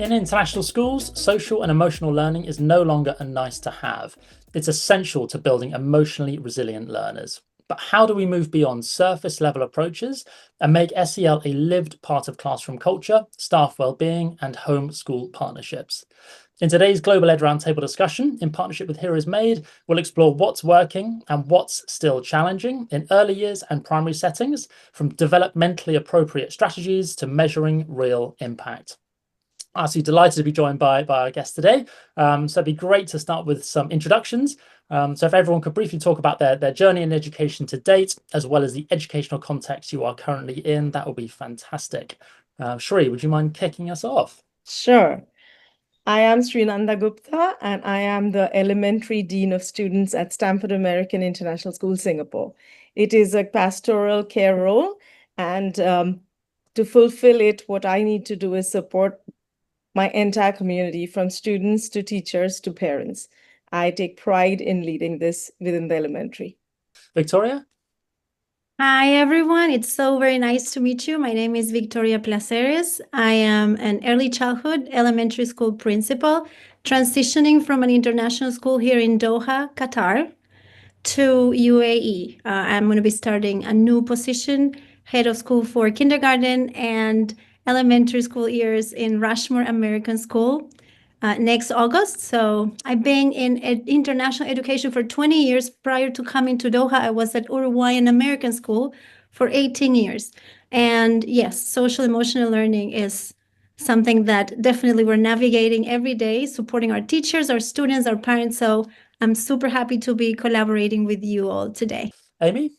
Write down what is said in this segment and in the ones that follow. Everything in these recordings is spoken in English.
In international schools, social and emotional learning is no longer a nice to have. It's essential to building emotionally resilient learners. But how do we move beyond surface level approaches and make SEL a lived part of classroom culture, staff wellbeing, and home school partnerships? In today's Global Ed Roundtable discussion, in partnership with Here Is Made, we'll explore what's working and what's still challenging in early years and primary settings, from developmentally appropriate strategies to measuring real impact. Absolutely delighted to be joined by our guest today. So it'd be great to start with some introductions. So if everyone could briefly talk about their journey in education to date, as well as the educational context you are currently in, that would be fantastic. Shri, would you mind kicking us off? Sure. I am Srinanda Gupta, and I am the Elementary Dean of Students at Stanford American International School, Singapore. It is a pastoral care role, and to fulfill it, what I need to do is support my entire community, from students to teachers to parents. I take pride in leading this within the elementary. Victoria? Hi, everyone. It's so very nice to meet you. My name is Victoria Placeres. I am an early childhood elementary school principal, transitioning from an international school here in Doha, Qatar, to UAE. I'm going to be starting a new position, head of school for kindergarten and elementary school years in Rushmore American School next August. So I've been in international education for 20 years. Prior to coming to Doha, I was at Uruguayan American School for 18 years. And yes, social emotional learning is something that definitely we're navigating every day, supporting our teachers, our students, our parents. So I'm super happy to be collaborating with you all today. Amy?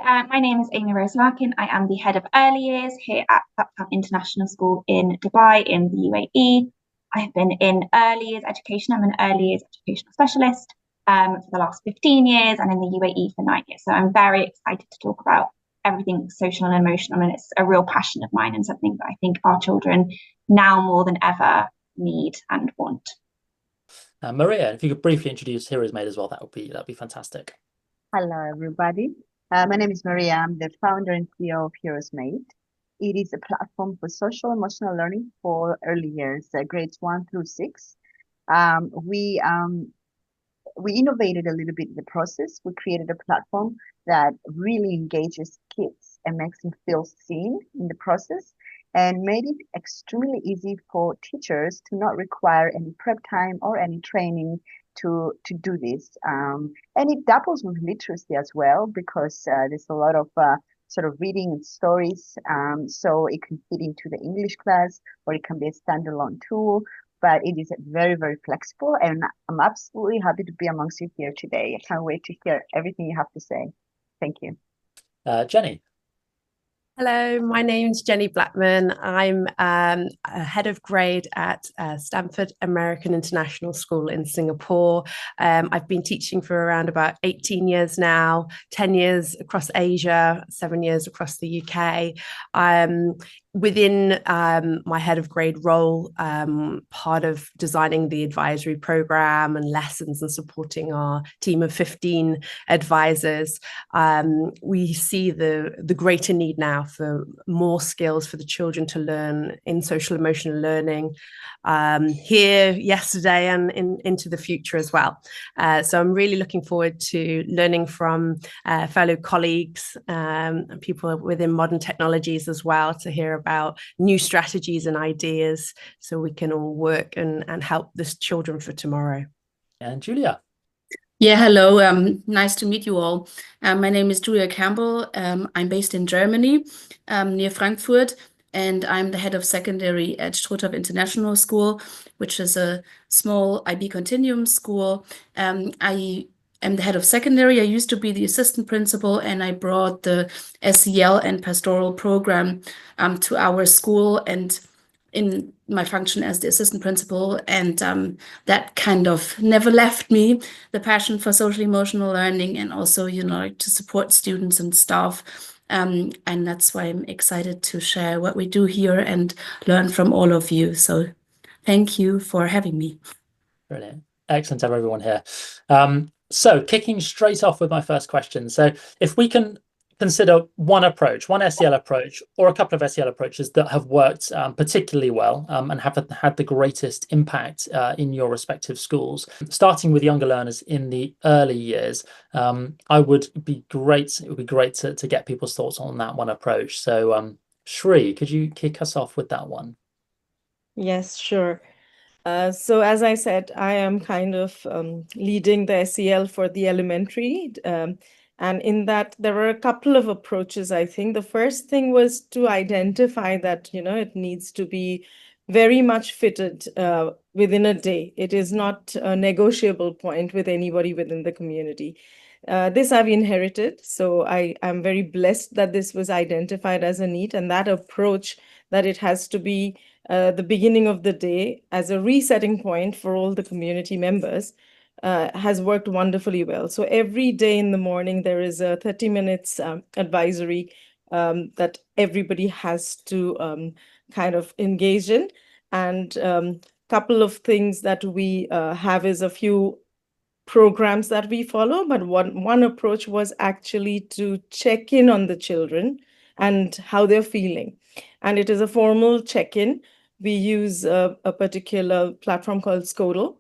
My name is Amy Rose Larkin. I am the head of early years here at Uptown International School in Dubai in the UAE. I've been in early years education. I'm an early years educational specialist for the last 15 years and in the UAE for 9 years. So I'm very excited to talk about everything social and emotional. And it's a real passion of mine and something that I think our children now more than ever need and want. Maria, if you could briefly introduce Here Is Made as well, that'd be fantastic. Hello, everybody. My name is Maria. I'm the founder and CEO of Here Is Made. It is a platform for social emotional learning for early years, grades 1 through 6. We innovated a little bit in the process. We created a platform that really engages kids and makes them feel seen in the process, and made it extremely easy for teachers to not require any prep time or any training to do this. And it doubles with literacy as well, because there's a lot of sort of reading and stories. So it can fit into the English class, or it can be a standalone tool. But it is very, very flexible, and I'm absolutely happy to be amongst you here today. I can't wait to hear everything you have to say. Thank you. Jenny? Hello, my name's Jenny Blackman. I'm a head of grade at Stanford American International School in Singapore. I've been teaching for around about 18 years now, 10 years across Asia, 7 years across the UK. Within my head of grade role, part of designing the advisory program and lessons and supporting our team of 15 advisors, we see the greater need now for more skills for the children to learn in social emotional learning here, yesterday, and into the future as well. So I'm really looking forward to learning from fellow colleagues, people within modern technologies as well, to hear about new strategies and ideas so we can all work and help the children for tomorrow. And Julia? Yeah, hello. Nice to meet you all. My name is Julia Campbell. I'm based in Germany, near Frankfurt, and I'm the head of secondary at Struthof International School, which is a small IB continuum school. I am the head of secondary. I used to be the assistant principal, and I brought the SEL and pastoral program to our school, and in my function as the assistant principal, and that kind of never left me, the passion for social emotional learning, and also, to support students and staff. And that's why I'm excited to share what we do here and learn from all of you. So thank you for having me. Brilliant. Excellent to have everyone here. So kicking straight off with my first question. So if we can consider one approach, one SEL approach, or a couple of SEL approaches that have worked particularly well and have had the greatest impact in your respective schools, starting with younger learners in the early years, it would be great to get people's thoughts on that one approach. So Shri, could you kick us off with that one? Yes, sure. So as I said, I am kind of leading the SEL for the elementary. And in that, there were a couple of approaches, I think. The first thing was to identify that, it needs to be very much fitted within a day. It is not a negotiable point with anybody within the community. This I've inherited. So I am very blessed that this was identified as a need, and that approach that it has to be the beginning of the day as a resetting point for all the community members has worked wonderfully well. So every day in the morning, there is a 30 minutes advisory that everybody has to kind of engage in. And couple of things that we have is a few programs that we follow, but one approach was actually to check in on the children and how they're feeling. And it is a formal check-in. We use a particular platform called Scodal.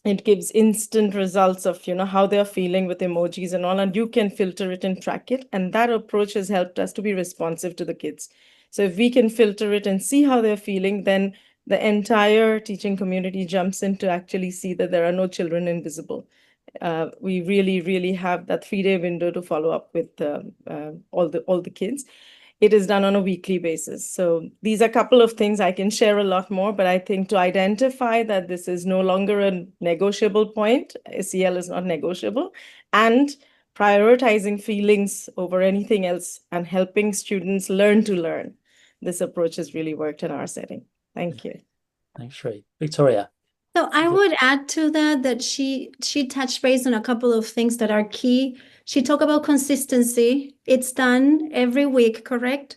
It gives instant results of, how they're feeling with emojis and all, and you can filter it and track it. And that approach has helped us to be responsive to the kids. So if we can filter it and see how they're feeling, then the entire teaching community jumps in to actually see that there are no children invisible. We really, really have that 3-day window to follow up with all the kids. It is done on a weekly basis. So these are a couple of things. I can share a lot more, but I think to identify that this is no longer a negotiable point, SEL is not negotiable, and prioritizing feelings over anything else and helping students learn to learn. This approach has really worked in our setting. Thank you. Thanks, Shri. Victoria. So I would add to that she touched base on a couple of things that are key. She talked about consistency. It's done every week, correct?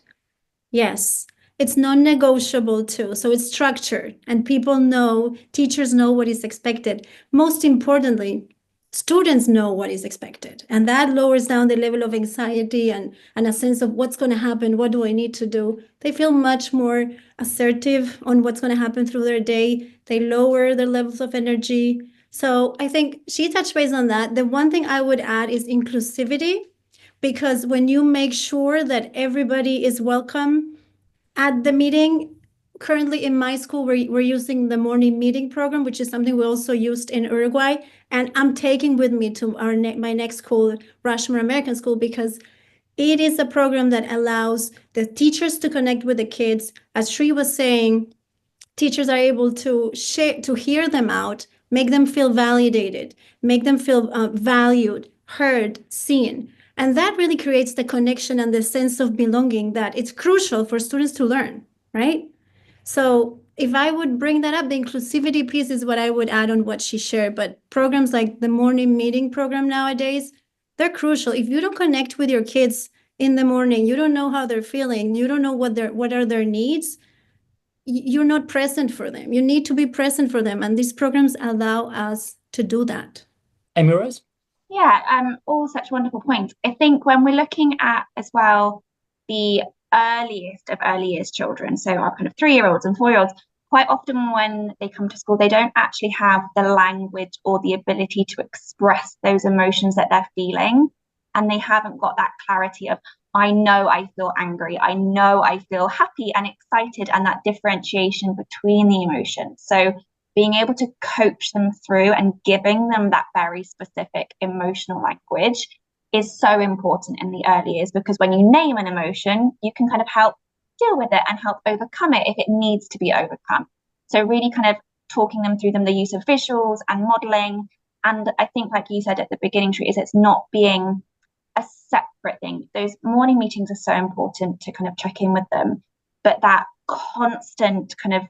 Yes. It's non-negotiable too. So it's structured and teachers know what is expected. Most importantly, students know what is expected. And that lowers down the level of anxiety and a sense of what's going to happen. What do I need to do? They feel much more assertive on what's going to happen through their day. They lower their levels of energy. So I think she touched base on that. The one thing I would add is inclusivity, because when you make sure that everybody is welcome at the meeting, currently in my school, we're using the morning meeting program, which is something we also used in Uruguay. And I'm taking with me to my next school, Rushmore American School, because it is a program that allows the teachers to connect with the kids. As Shri was saying, teachers are able to hear them out, make them feel validated, make them feel valued, heard, seen. And that really creates the connection and the sense of belonging that it's crucial for students to learn, right? So if I would bring that up, the inclusivity piece is what I would add on what she shared. But programs like the morning meeting program nowadays, they're crucial. If you don't connect with your kids in the morning, you don't know how they're feeling, you don't know what are their needs, you're not present for them. You need to be present for them. And these programs allow us to do that. Amy Rose? Yeah, all such wonderful points. I think when we're looking at as well the earliest of early years children, so our kind of 3-year-olds and 4-year-olds, quite often when they come to school, they don't actually have the language or the ability to express those emotions that they're feeling. And they haven't got that clarity of, I know I feel angry, I know I feel happy and excited, and that differentiation between the emotions. So being able to coach them through and giving them that very specific emotional language is so important in the early years, because when you name an emotion, you can kind of help deal with it and help overcome it if it needs to be overcome. So really kind of talking them through the use of visuals and modeling. And I think, like you said at the beginning, Shri, is it's not being a separate thing. Those morning meetings are so important to kind of check in with them, but that constant kind of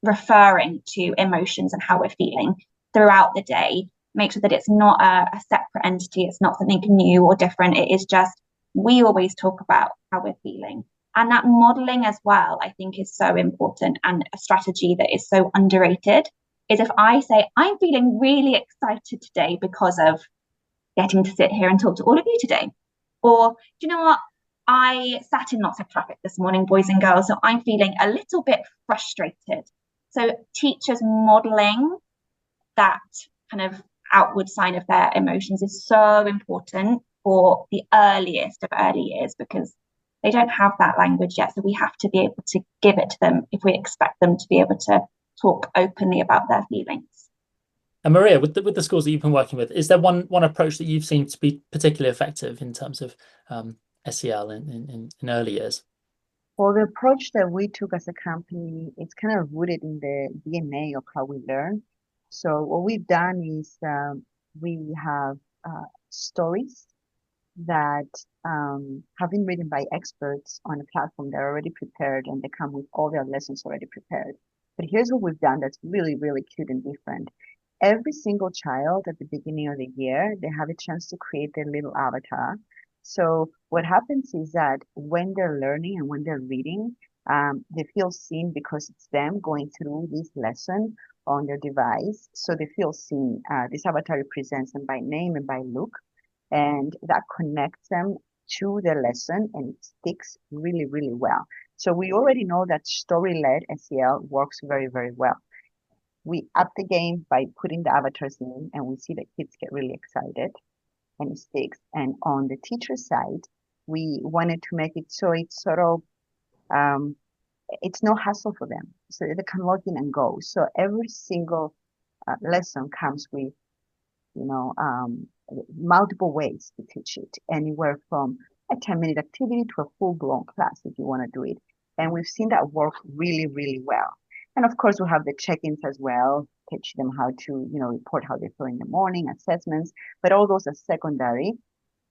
referring to emotions and how we're feeling throughout the day, make sure that it's not a separate entity, it's not something new or different. It is just, we always talk about how we're feeling. And that modeling as well, I think, is so important, and a strategy that is so underrated is if I say, I'm feeling really excited today because of getting to sit here and talk to all of you today. Or, do you know what? I sat in lots of traffic this morning, boys and girls, so I'm feeling a little bit frustrated. So teachers modeling that kind of outward sign of their emotions is so important for the earliest of early years, because they don't have that language yet. So we have to be able to give it to them if we expect them to be able to talk openly about their feelings. And Maria, with the schools that you've been working with, is there one approach that you've seen to be particularly effective in terms of SEL in early years? Well, the approach that we took as a company, it's kind of rooted in the DNA of how we learn. So what we've done is we have stories that have been written by experts on a platform. They're already prepared and they come with all their lessons already prepared. But here's what we've done that's really, really cute and different. Every single child at the beginning of the year, they have a chance to create their little avatar. So what happens is that when they're learning and when they're reading, they feel seen because it's them going through this lesson on their device. So they feel seen. This avatar represents them by name and by look, and that connects them to the lesson and it sticks really, really well. So we already know that story-led SEL works very, very well. We up the game by putting the avatars in, and we see that kids get really excited and it sticks. And on the teacher side, we wanted to make it so it's sort of it's no hassle for them, so they can log in and go. So every single lesson comes with multiple ways to teach it, anywhere from a 10-minute activity to a full-blown class if you want to do it. And we've seen that work really, really well. And of course, we have the check-ins as well, teach them how to, report how they feel in the morning, assessments, but all those are secondary.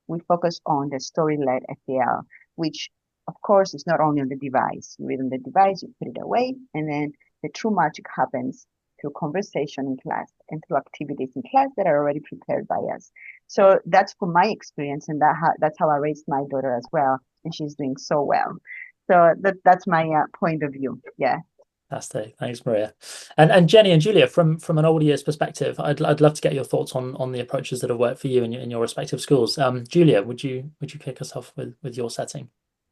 We focus on the story-led SEL, which of course is not only on the device. You read on the device, you put it away, and then the true magic happens through conversation in class and through activities in class that are already prepared by us. So that's from my experience, and that's how I raised my daughter as well, and she's doing so well. So that's my point of view. Yeah. Fantastic. Thanks, Maria. And Jenny and Julia, from an older years perspective, I'd love to get your thoughts on the approaches that have worked for you in your respective schools. Julia, would you kick us off with your setting?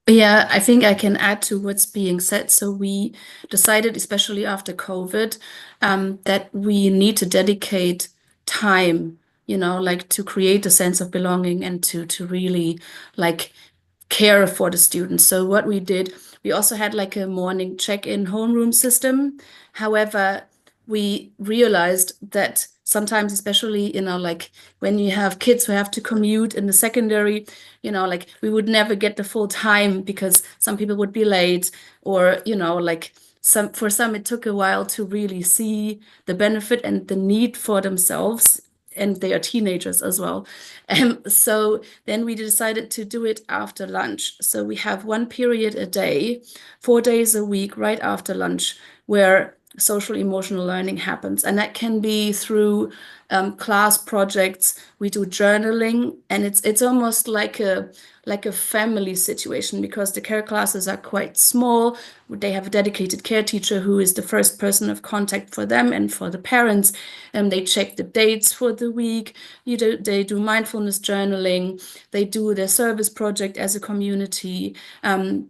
Yeah, I think I can add to what's being said. So we decided, especially after COVID, that we need to dedicate time, like to create a sense of belonging and to really like care for the students. So what we did, we also had like a morning check-in homeroom system. However, we realized that sometimes, especially, like when you have kids who have to commute in the secondary, like we would never get the full time because some people would be late, or, like for some, it took a while to really see the benefit and the need for themselves, and they are teenagers as well. So then we decided to do it after lunch. So we have one period a day, 4 days a week, right after lunch, where social emotional learning happens. And that can be through class projects. We do journaling, and it's almost like a family situation, because the care classes are quite small. They have a dedicated care teacher who is the first person of contact for them and for the parents. And they check the dates for the week. They do mindfulness journaling. They do their service project as a community.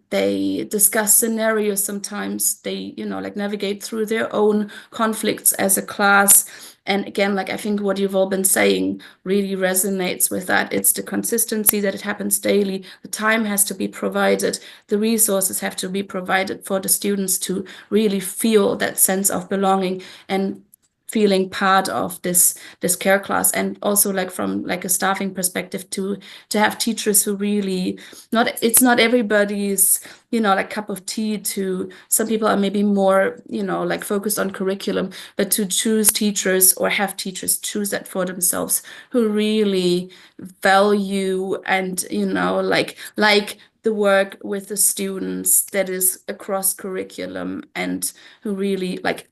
They discuss scenarios sometimes. They, like navigate through their own conflicts as a class. And again, like I think what you've all been saying really resonates with that. It's the consistency that it happens daily. The time has to be provided. The resources have to be provided for the students to really feel that sense of belonging and feeling part of this care class. And also like from like a staffing perspective to have teachers who really it's not everybody's like cup of tea. To some people are maybe more like focused on curriculum, but to choose teachers or have teachers choose that for themselves, who really value and like the work with the students that is across curriculum, and who really like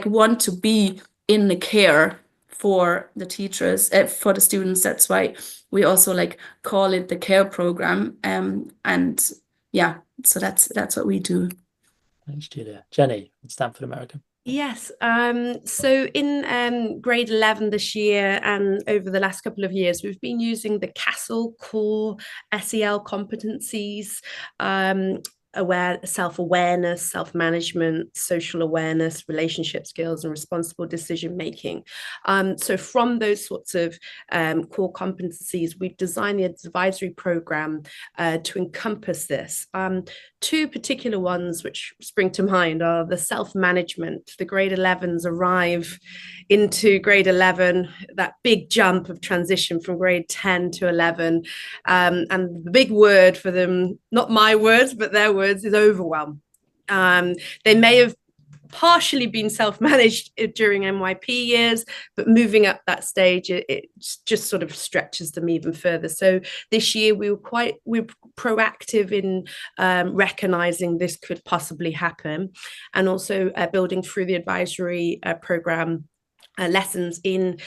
want to be in the care for the teachers, for the students. That's why we also like call it the care program. And yeah, so that's what we do. Thanks, Julia. Jenny, Stanford American. Yes. So in grade 11 this year and over the last couple of years, we've been using the Castle core SEL competencies, self-awareness, self-management, social awareness, relationship skills, and responsible decision making. So from those sorts of core competencies, we've designed the advisory program to encompass this. Two particular ones which spring to mind are the self-management. The grade 11s arrive into grade 11, that big jump of transition from grade 10 to 11. And the big word for them, not my words, but their words, is overwhelm. They may have partially been self-managed during NYP years, but moving up that stage, it just sort of stretches them even further. So this year we were proactive in recognizing this could possibly happen, and also building through the advisory program lessons in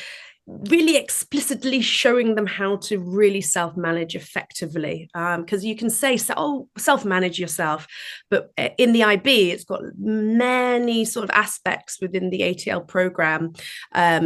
really explicitly showing them how to really self-manage effectively, because you can say, self-manage yourself, but in the IB it's got many sort of aspects within the ATL program,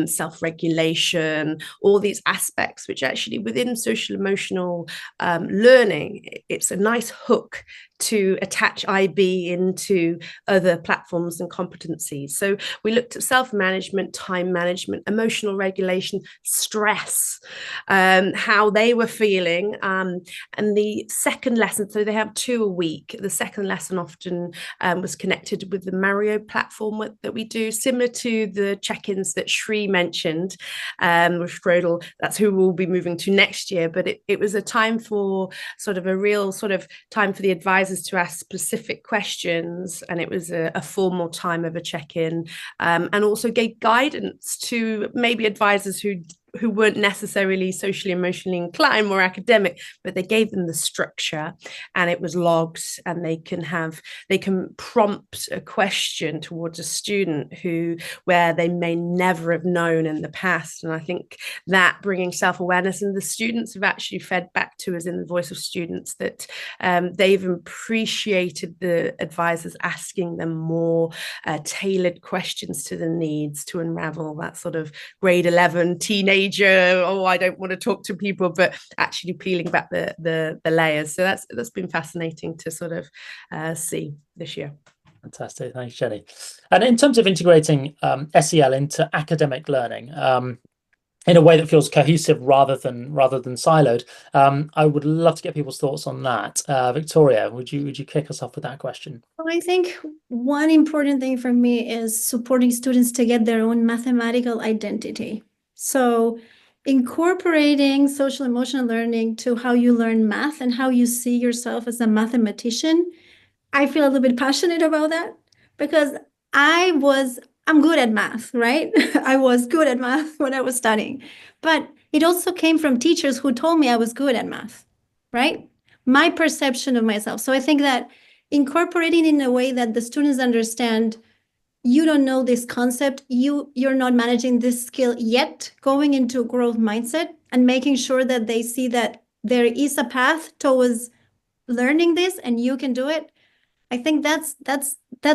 self-regulation, all these aspects which actually within social emotional learning, it's a nice hook to attach IB into other platforms and competencies. So we looked at self-management, time management, emotional regulation, stress, how they were feeling. And the second lesson, so they have 2 a week. The second lesson often was connected with the Mario platform that we do, similar to the check-ins that Shri mentioned with Strodel. That's who we'll be moving to next year. But it was a time for sort of a real sort of time for the advisors to ask specific questions, and it was a formal time of a check-in, and also gave guidance to maybe advisors who weren't necessarily socially emotionally inclined, more academic, but they gave them the structure, and it was logged, and they can prompt a question towards a student where they may never have known in the past. And I think that bringing self-awareness, and the students have actually fed back to us in the voice of students that they've appreciated the advisors asking them more tailored questions to the needs to unravel that sort of grade 11 teenager, I don't want to talk to people, but actually peeling back the layers. So that's been fascinating to sort of see this year. Fantastic, thanks, Jenny. And in terms of integrating SEL into academic learning in a way that feels cohesive rather than siloed, I would love to get people's thoughts on that. Victoria, would you kick us off with that question? Well, I think one important thing for me is supporting students to get their own mathematical identity. So incorporating social emotional learning to how you learn math and how you see yourself as a mathematician, I feel a little bit passionate about that, because I'm good at math, right? I was good at math when I was studying, but it also came from teachers who told me I was good at math, right? My perception of myself. So I think that incorporating in a way that the students understand, you don't know this concept, you're not managing this skill yet, going into a growth mindset and making sure that they see that there is a path towards learning this and you can do it. I think that's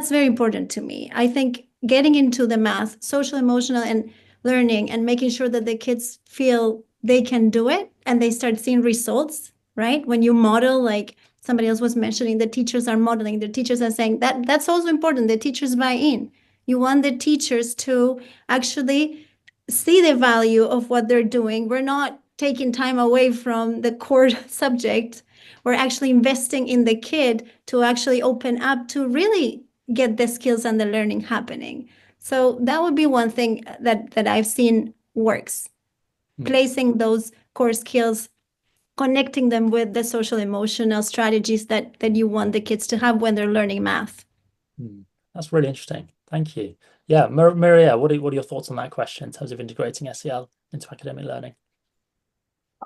very important to me. I think getting into the math, social emotional and learning, and making sure that the kids feel they can do it and they start seeing results, right? When you model, like somebody else was mentioning, the teachers are modeling, the teachers are saying that's also important. The teachers buy in. You want the teachers to actually see the value of what they're doing. We're not taking time away from the core subject. We're actually investing in the kid to actually open up to really get the skills and the learning happening. So that would be one thing that I've seen works. Placing those core skills, connecting them with the social emotional strategies that you want the kids to have when they're learning math. That's really interesting. Thank you. Yeah, Maria, what are your thoughts on that question in terms of integrating SEL into academic learning?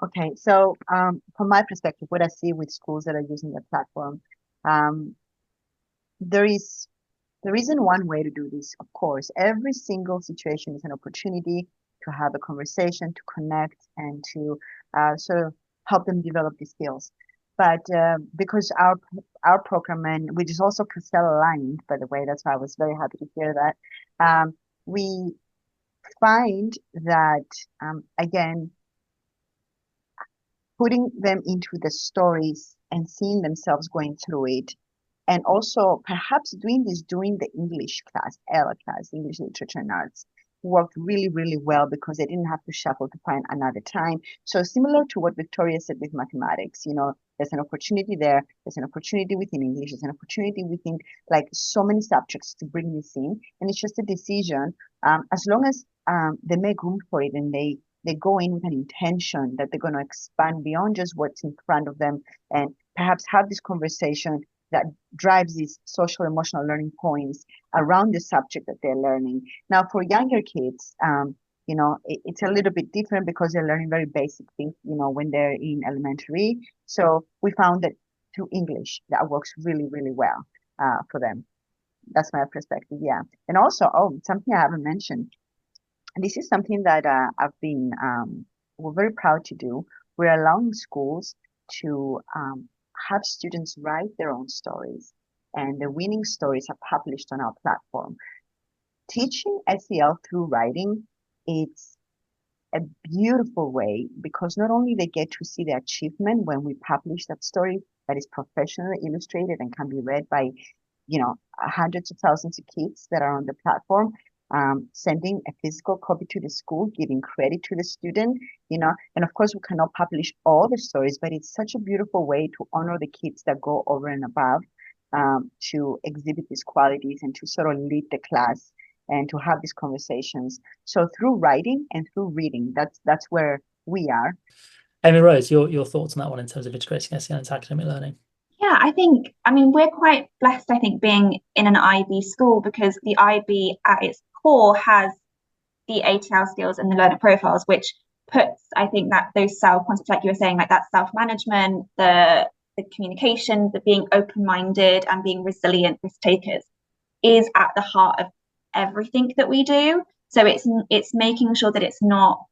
Okay, so from my perspective, what I see with schools that are using the platform, there isn't one way to do this, of course. Every single situation is an opportunity to have a conversation, to connect, and to sort of help them develop these skills. But because our program, and which is also Castell aligned, by the way, that's why I was very happy to hear that. We find that again, putting them into the stories and seeing themselves going through it, and also perhaps doing this during the English class, ELA class, English Literature and Arts, worked really, really well because they didn't have to shuffle to find another time. So similar to what Victoria said with mathematics, you know, there's an opportunity there, there's an opportunity within English, there's an opportunity within like so many subjects to bring this in. And it's just a decision, as long as they make room for it and they go in with an intention that they're going to expand beyond just what's in front of them and perhaps have this conversation that drives these social emotional learning points around the subject that they're learning. Now, for younger kids, you know, it's a little bit different because they're learning very basic things, you know, when they're in elementary. So we found that through English, that works really, really well for them. That's my perspective, yeah. And also, something I haven't mentioned, and this is something that we're very proud to do. We're allowing schools to have students write their own stories, and the winning stories are published on our platform. Teaching SEL through writing, it's a beautiful way because not only they get to see the achievement when we publish that story that is professionally illustrated and can be read by, you know, hundreds of thousands of kids that are on the platform, sending a physical copy to the school, giving credit to the student, you know, and of course we cannot publish all the stories, but it's such a beautiful way to honor the kids that go over and above to exhibit these qualities and to sort of lead the class and to have these conversations. So through writing and through reading, that's where we are. Amy Rose, your thoughts on that one in terms of integrating SEN into academic learning? Yeah, I mean, we're quite blessed, I think, being in an IB school because the IB at its core has the ATL skills and the learner profiles, which puts, I think, that those self-concepts, like you were saying, like that self-management, the communication, the being open-minded and being resilient risk takers is at the heart of everything that we do. So it's making sure that it's not,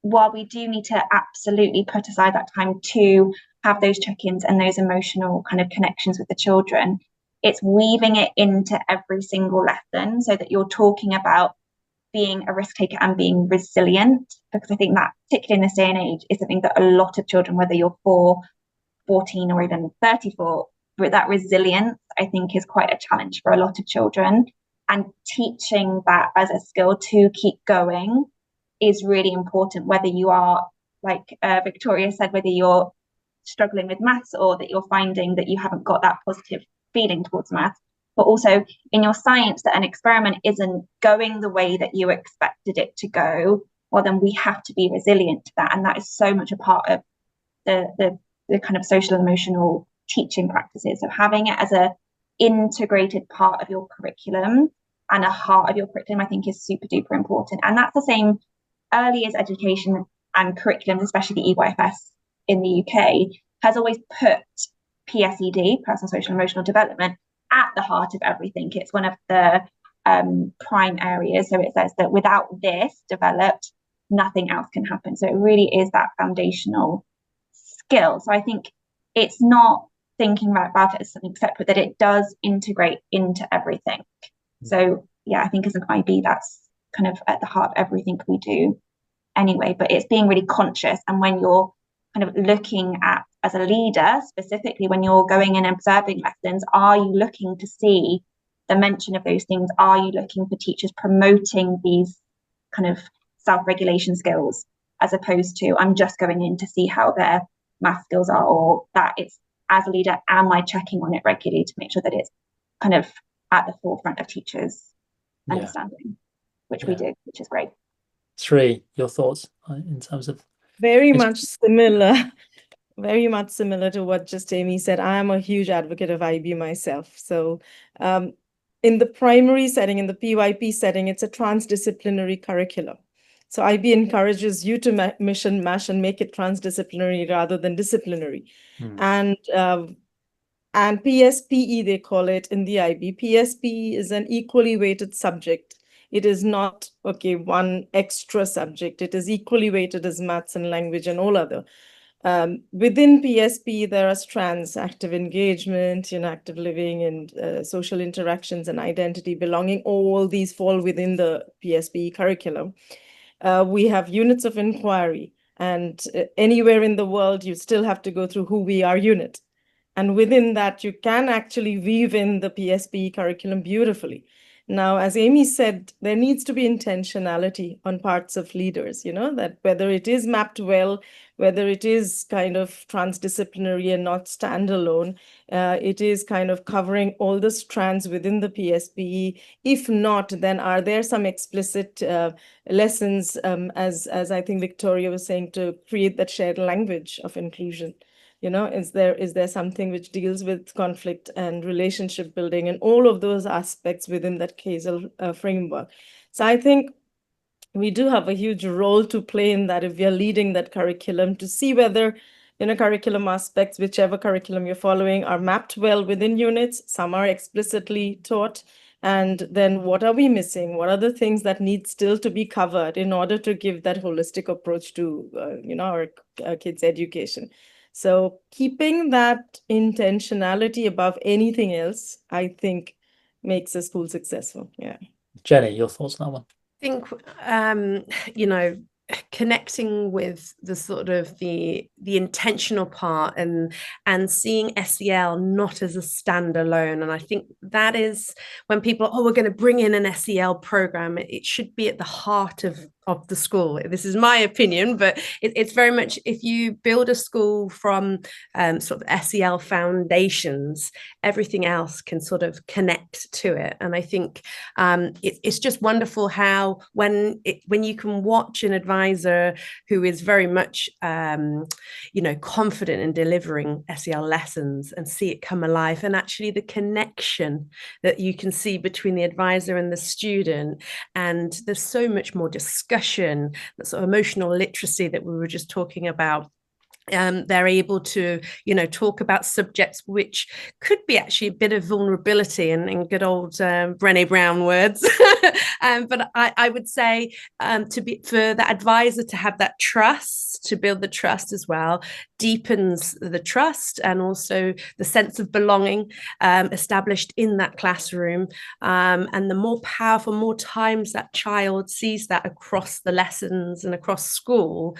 while we do need to absolutely put aside that time to have those check-ins and those emotional kind of connections with the children, it's weaving it into every single lesson so that you're talking about being a risk taker and being resilient, because I think that, particularly in this day and age, is something that a lot of children, whether you're 4, 14 or even 34, but that resilience, I think, is quite a challenge for a lot of children. And teaching that as a skill to keep going is really important, whether you are, like Victoria said, whether you're struggling with maths or that you're finding that you haven't got that positive feeling towards maths, but also in your science that an experiment isn't going the way that you expected it to go, well, then we have to be resilient to that. And that is so much a part of the kind of social and emotional teaching practices. So having it as a integrated part of your curriculum and a heart of your curriculum, I think, is super duper important. And that's the same early years education and curriculums, especially the EYFS in the UK, has always put PSED, personal social and emotional development, at the heart of everything. It's one of the prime areas. So it says that without this developed, nothing else can happen. So it really is that foundational skill. So I think it's not thinking about it as something separate, that it does integrate into everything. So yeah, I think as an IB, that's kind of at the heart of everything we do anyway, but it's being really conscious. And when you're kind of looking at, as a leader, specifically when you're going and observing lessons, are you looking to see the mention of those things? Are you looking for teachers promoting these kind of self-regulation skills, as opposed to I'm just going in to see how their math skills are, or that it's, as a leader, am I checking on it regularly to make sure that it's kind of at the forefront of teachers' understanding, which we do, which is great. Sri, your thoughts in terms of? Very much similar to what just Amy said. I am a huge advocate of IB myself. So in the primary setting, in the PYP setting, it's a transdisciplinary curriculum. So IB encourages you to mix and match and make it transdisciplinary rather than disciplinary. And PSPE, they call it in the IB. PSPE is an equally weighted subject. It is not, one extra subject. It is equally weighted as maths and language and all other Within PSP, there are strands: active engagement, active living, and social interactions and identity, belonging. All these fall within the PSP curriculum. We have units of inquiry, and anywhere in the world, you still have to go through who we are unit. And within that, you can actually weave in the PSP curriculum beautifully. Now, as Amy said, there needs to be intentionality on parts of leaders, that whether it is mapped well, whether it is kind of transdisciplinary and not standalone, it is kind of covering all the strands within the PSPE. If not, then are there some explicit lessons, as I think Victoria was saying, to create that shared language of inclusion? Is there something which deals with conflict and relationship building and all of those aspects within that CASEL framework? So I think we do have a huge role to play in that if we are leading that curriculum, to see whether curriculum aspects, whichever curriculum you're following, are mapped well within units. Some are explicitly taught. And then what are we missing? What are the things that need still to be covered in order to give that holistic approach to our kids' education? So keeping that intentionality above anything else, I think, makes a school successful. Yeah. Jenny, your thoughts on that one? I think, connecting with the sort of the intentional part and seeing SEL not as a standalone. And I think that is when people, we're going to bring in an SEL program, it should be at the heart of the school. This is my opinion, but it's very much, if you build a school from sort of SEL foundations, everything else can sort of connect to it. And I think it's just wonderful how when you can watch an advisor who is very much confident in delivering SEL lessons and see it come alive, and actually the connection that you can see between the advisor and the student, and there's so much more discussion, that sort of emotional literacy that we were just talking about. They're able to, talk about subjects which could be actually a bit of vulnerability in good old Brené Brown words. But I would say for the advisor to have that trust, to build the trust as well, deepens the trust and also the sense of belonging established in that classroom. And the more powerful, more times that child sees that across the lessons and across school,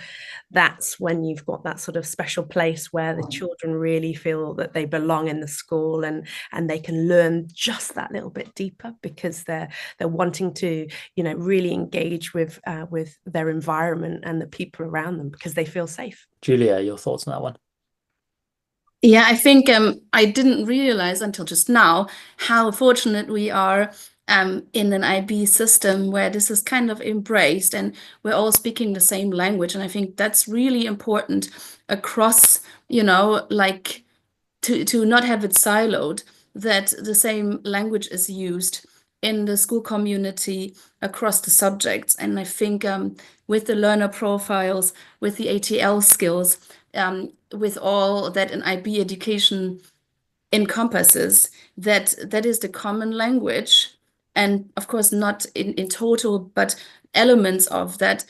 that's when you've got that sort of special place where the children really feel that they belong in the school and they can learn just that little bit deeper because they're wanting to really engage with their environment and the people around them because they feel safe. Julia, your thoughts on that one? Yeah, I think I didn't realize until just now how fortunate we are in an IB system where this is kind of embraced and we're all speaking the same language. And I think that's really important across, like to not have it siloed, that the same language is used in the school community across the subjects. And I think with the learner profiles, with the ATL skills, with all that an IB education encompasses, that is the common language. And of course, not in total, but elements of that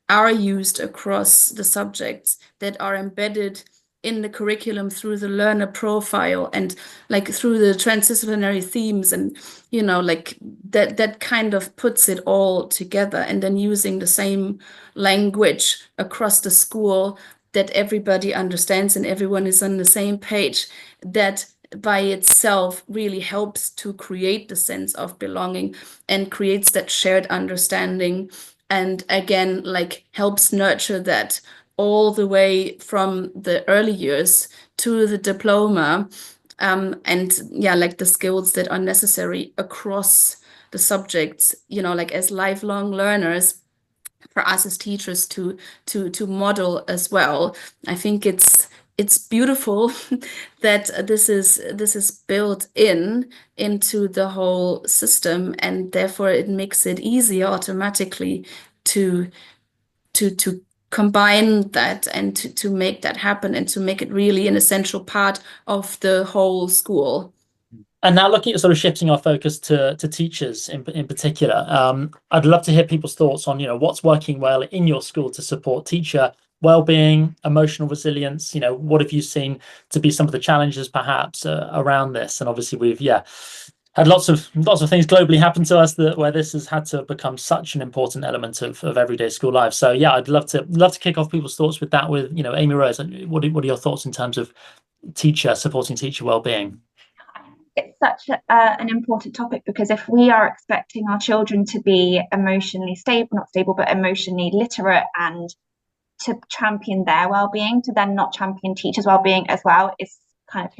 are used across the subjects, that are embedded in the curriculum through the learner profile and like through the transdisciplinary themes, and like that kind of puts it all together. And then using the same language across the school that everybody understands and everyone is on the same page, that by itself really helps to create the sense of belonging and creates that shared understanding, and again like helps nurture that all the way from the early years to the diploma, and yeah, like the skills that are necessary across the subjects, like as lifelong learners, for us as teachers to model as well. I think it's beautiful that this is built into the whole system, and therefore it makes it easier automatically to combine that and to make that happen and to make it really an essential part of the whole school. And now looking at sort of shifting our focus to teachers in particular, I'd love to hear people's thoughts on, what's working well in your school to support teacher well-being, emotional resilience? You know, what have you seen to be some of the challenges perhaps around this? And obviously we've had lots of things globally happen to us where this has had to become such an important element of everyday school life. So yeah, I'd love to kick off people's thoughts with that, with, you know, Amy Rose, what are your thoughts in terms of supporting teacher well-being? It's such an important topic, because if we are expecting our children to be emotionally stable, not stable, but emotionally literate, and to champion their well-being, to then not champion teachers' well-being as well, is kind of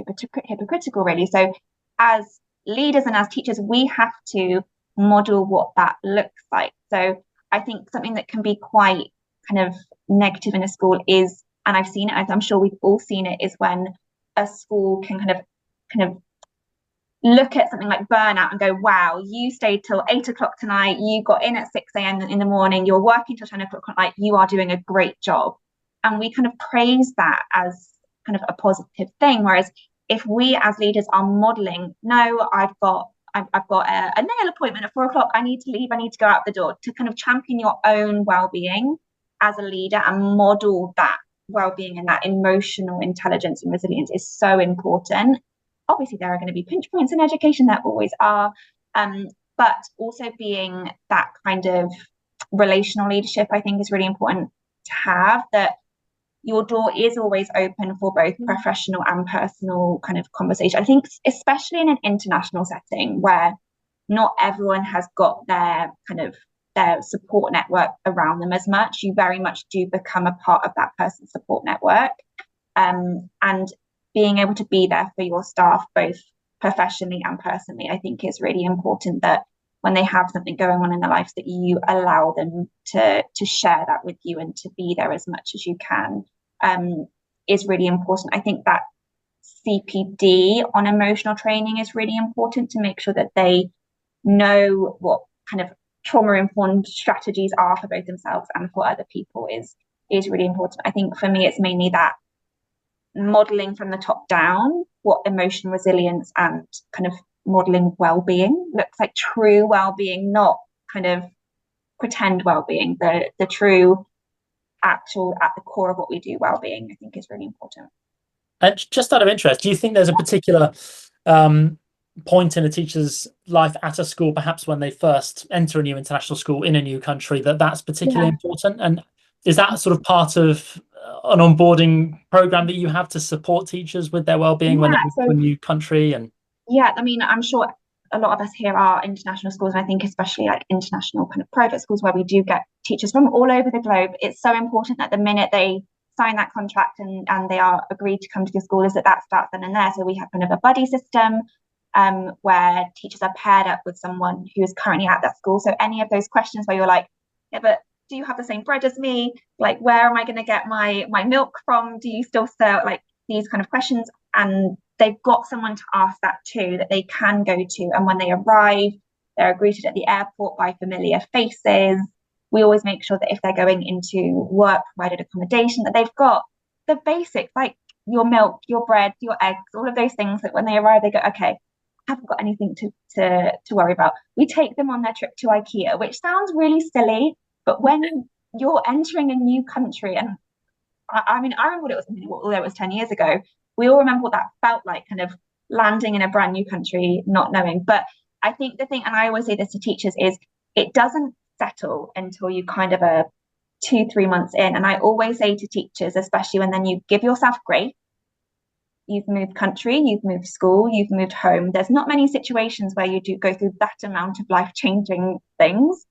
hypocritical, really. So as leaders and as teachers, we have to model what that looks like. So I think something that can be quite kind of negative in a school is, and I've seen it, as I'm sure we've all seen it, is when a school can kind of look at something like burnout and go, wow, you stayed till 8 o'clock tonight, you got in at 6 a.m. in the morning, you're working till 10 o'clock at night, you are doing a great job. And we kind of praise that as kind of a positive thing. Whereas if we as leaders are modeling, no, I've got a nail appointment at 4 o'clock, I need to leave, I need to go out the door, to kind of champion your own well-being as a leader and model that well-being and that emotional intelligence and resilience is so important. Obviously, there are going to be pinch points in education, there always are, but also being that kind of relational leadership, I think, is really important to have, that your door is always open for both professional and personal kind of conversation. I think especially in an international setting where not everyone has got their support network around them as much, you very much do become a part of that person's support network. And being able to be there for your staff, both professionally and personally, I think is really important, that when they have something going on in their lives, that you allow them to share that with you and to be there as much as you can, is really important. I think that CPD on emotional training is really important, to make sure that they know what kind of trauma-informed strategies are for both themselves and for other people is really important. I think for me, it's mainly that modeling from the top down what emotional resilience and kind of modeling well-being looks like, true well-being, not kind of pretend well-being, the true actual at the core of what we do well-being, I think, is really important. And just out of interest, do you think there's a particular point in a teacher's life at a school, perhaps when they first enter a new international school in a new country, that's particularly important? And is that sort of part of an onboarding program that you have to support teachers with their well-being when they move to a new country? And yeah, I mean, I'm sure a lot of us here are international schools, and I think especially like international kind of private schools where we do get teachers from all over the globe. It's so important that the minute they sign that contract and they are agreed to come to the school, is that starts then and there. So we have kind of a buddy system where teachers are paired up with someone who is currently at that school. So any of those questions where you're like, yeah, but do you have the same bread as me? Like, where am I going to get my milk from? Do you still serve, like, these kind of questions? And they've got someone to ask that too, that they can go to. And when they arrive, they're greeted at the airport by familiar faces. We always make sure that if they're going into work provided accommodation, that they've got the basics, like your milk, your bread, your eggs, all of those things, that when they arrive, they go, okay, I haven't got anything to worry about. We take them on their trip to IKEA, which sounds really silly, but when you're entering a new country, and I mean, I remember what it was, although it was 10 years ago, we all remember what that felt like, kind of landing in a brand new country, not knowing. But I think the thing, and I always say this to teachers, is it doesn't settle until you kind of are 2-3 months in. And I always say to teachers, especially when then you give yourself grace, you've moved country, you've moved school, you've moved home. There's not many situations where you do go through that amount of life-changing things.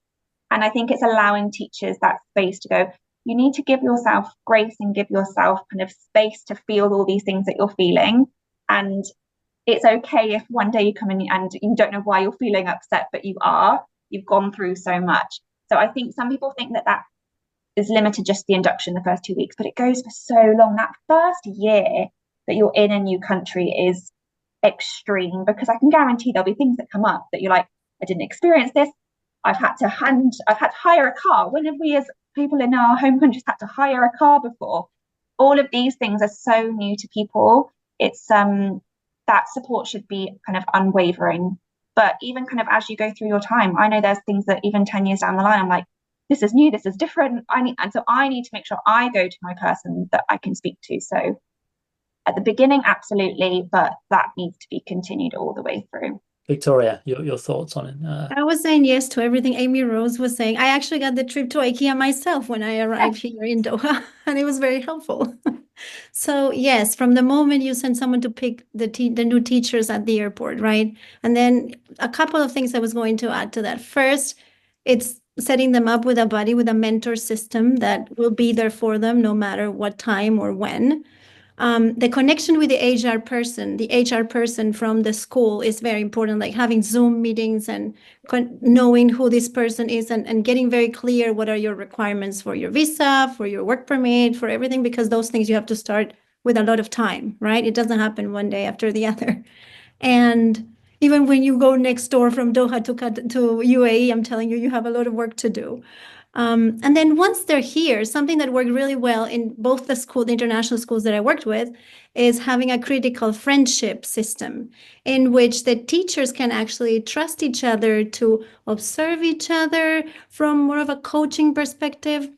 And I think it's allowing teachers that space to go, you need to give yourself grace and give yourself kind of space to feel all these things that you're feeling. And it's okay if one day you come in and you don't know why you're feeling upset, but you've gone through so much. So I think some people think that is limited just the induction, the first 2 weeks, but it goes for so long. That first year that you're in a new country is extreme, because I can guarantee there'll be things that come up that you're like, I didn't experience this. I've had to hire a car. When have we as people in our home countries had to hire a car before? All of these things are so new to people. It's that support should be kind of unwavering. But even kind of as you go through your time, I know there's things that even 10 years down the line, I'm like, this is new, this is different. So I need to make sure I go to my person that I can speak to. So at the beginning, absolutely, but that needs to be continued all the way through. Victoria, your thoughts on it? I was saying yes to everything Amy Rose was saying. I actually got the trip to IKEA myself when I arrived here in Doha, and it was very helpful. So yes, from the moment you send someone to pick the new teachers at the airport, right? And then a couple of things I was going to add to that. First, it's setting them up with a buddy, with a mentor system that will be there for them no matter what time or when. The connection with the HR person from the school is very important, like having Zoom meetings and knowing who this person is and getting very clear what are your requirements for your visa, for your work permit, for everything, because those things you have to start with a lot of time, right? It doesn't happen one day after the other. And even when you go next door from Doha to UAE, I'm telling you, you have a lot of work to do. And then once they're here, something that worked really well in both the international schools that I worked with, is having a critical friendship system in which the teachers can actually trust each other to observe each other from more of a coaching perspective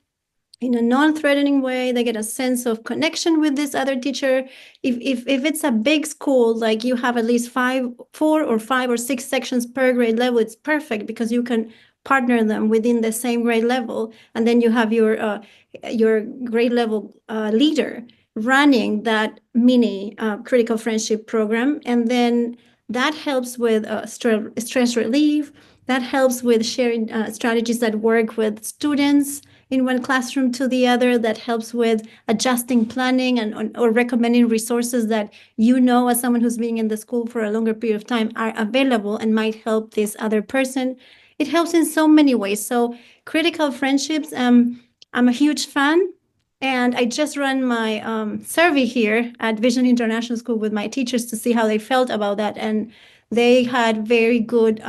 in a non-threatening way. They get a sense of connection with this other teacher. If it's a big school, like you have at least 4 or 5 or 6 sections per grade level, it's perfect because you can partner them within the same grade level, and then you have your grade level leader running that mini critical friendship program, and then that helps with stress relief. That helps with sharing strategies that work with students in one classroom to the other. That helps with adjusting planning or recommending resources that as someone who's been in the school for a longer period of time are available and might help this other person. It helps in so many ways. So critical friendships, I'm a huge fan. And I just ran my survey here at Vision International School with my teachers to see how they felt about that. And they had very good,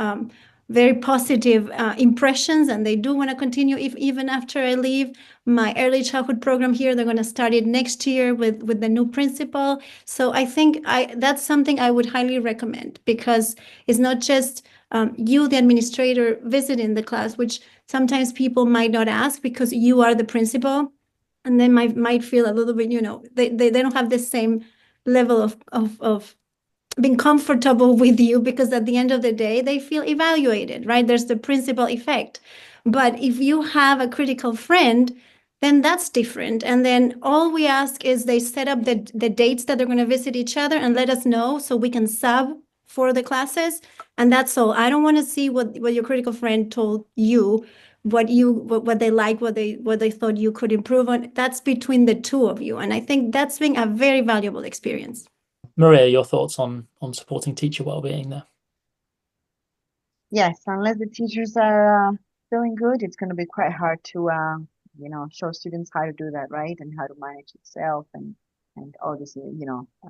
very positive impressions, and they do want to continue even after I leave. My early childhood program here, they're going to start it next year with the new principal. So I think that's something I would highly recommend, because it's not just you, the administrator, visiting the class, which sometimes people might not ask because you are the principal, and they might feel a little bit, they don't have the same level of being comfortable with you, because at the end of the day, they feel evaluated, right? There's the principal effect. But if you have a critical friend, then that's different. And then all we ask is they set up the dates that they're going to visit each other and let us know so we can sub for the classes. And that's all. I don't want to see what your critical friend told you, what they like, what they thought you could improve on. That's between the two of you. And I think that's been a very valuable experience. Maria, your thoughts on supporting teacher well-being there? Yes, unless the teachers are feeling good, it's going to be quite hard to show students how to do that, right? And how to manage itself and all this,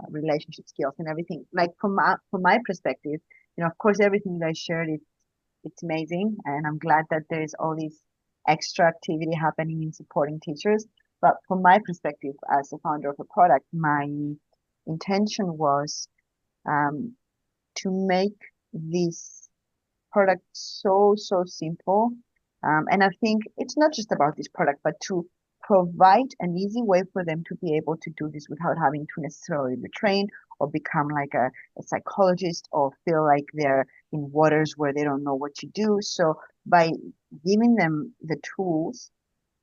relationship skills and everything. Like from my perspective, of course, everything that I shared, it's amazing, and I'm glad that there's all this extra activity happening in supporting teachers. But from my perspective, as a founder of a product, my intention was to make this product so simple. And I think it's not just about this product, but to provide an easy way for them to be able to do this without having to necessarily be trained or become like a psychologist or feel like they're in waters where they don't know what to do. So by giving them the tools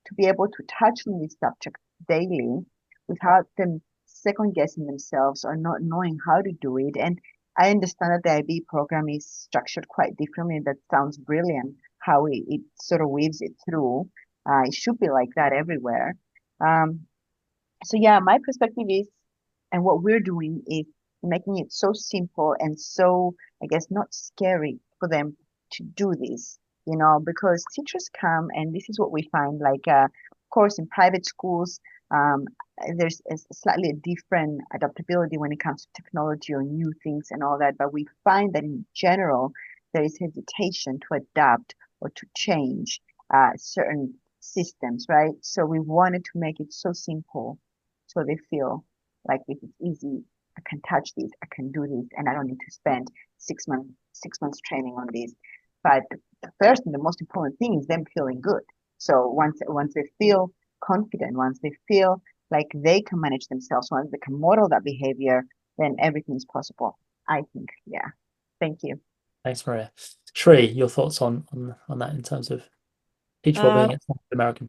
to be able to touch on this subject daily without them second guessing themselves or not knowing how to do it. And I understand that the IB program is structured quite differently. That sounds brilliant, how it sort of weaves it through. It should be like that everywhere. So yeah, my perspective is, and what we're doing is making it so simple and so, I guess, not scary for them to do this, because teachers come, and this is what we find, like, of course, in private schools, there's a slightly different adaptability when it comes to technology or new things and all that. But we find that in general, there is hesitation to adapt or to change certain systems, right? So we wanted to make it so simple so they feel like if it's easy, I can touch this, I can do this, and I don't need to spend 6 months training on this. But the first and the most important thing is them feeling good. So once they feel confident, once they feel like they can manage themselves, once they can model that behavior, then everything is possible, I think. Yeah. Thank you. Thanks, Maria. Shri, your thoughts on that in terms of teacher wellbeing at Stanford American?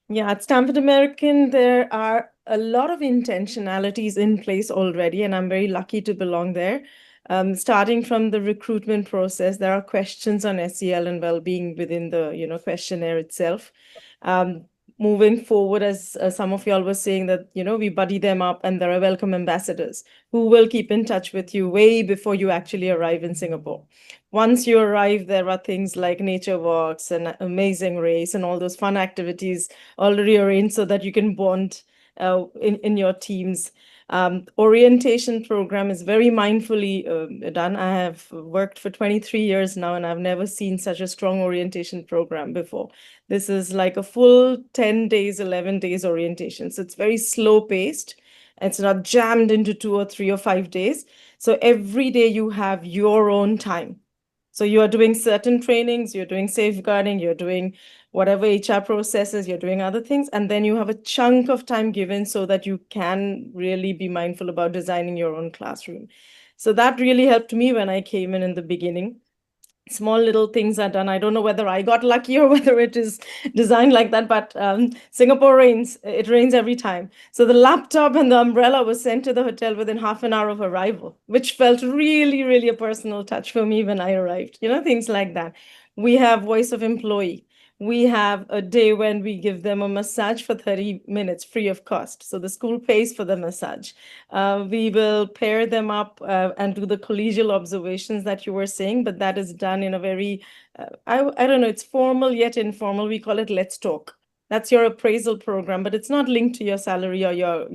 Yeah, at Stanford American, there are a lot of intentionalities in place already, and I'm very lucky to belong there. Starting from the recruitment process, there are questions on SEL and well-being within the questionnaire itself. Moving forward, as some of y'all were saying, that we buddy them up, and there are welcome ambassadors who will keep in touch with you way before you actually arrive in Singapore. Once you arrive, there are things like nature walks and amazing race and all those fun activities already arranged so that you can bond in your teams. Orientation program is very mindfully done. I have worked for 23 years now, and I've never seen such a strong orientation program before. This is like a full 10 days, 11 days orientation. So it's very slow paced. It's not jammed into 2 or 3 or 5 days. So every day you have your own time. So you are doing certain trainings, you're doing safeguarding, you're doing whatever HR processes, you're doing other things, and then you have a chunk of time given so that you can really be mindful about designing your own classroom. So that really helped me when I came in the beginning. Small little things are done. I don't know whether I got lucky or whether it is designed like that, but Singapore rains. It rains every time. So the laptop and the umbrella was sent to the hotel within half an hour of arrival, which felt really, really a personal touch for me when I arrived. Things like that. We have voice of employee. We have a day when we give them a massage for 30 minutes free of cost. So the school pays for the massage. We will pair them up and do the collegial observations that you were saying, but that is done in a very, I don't know, it's formal yet informal. We call it Let's Talk. That's your appraisal program, but it's not linked to your salary or your,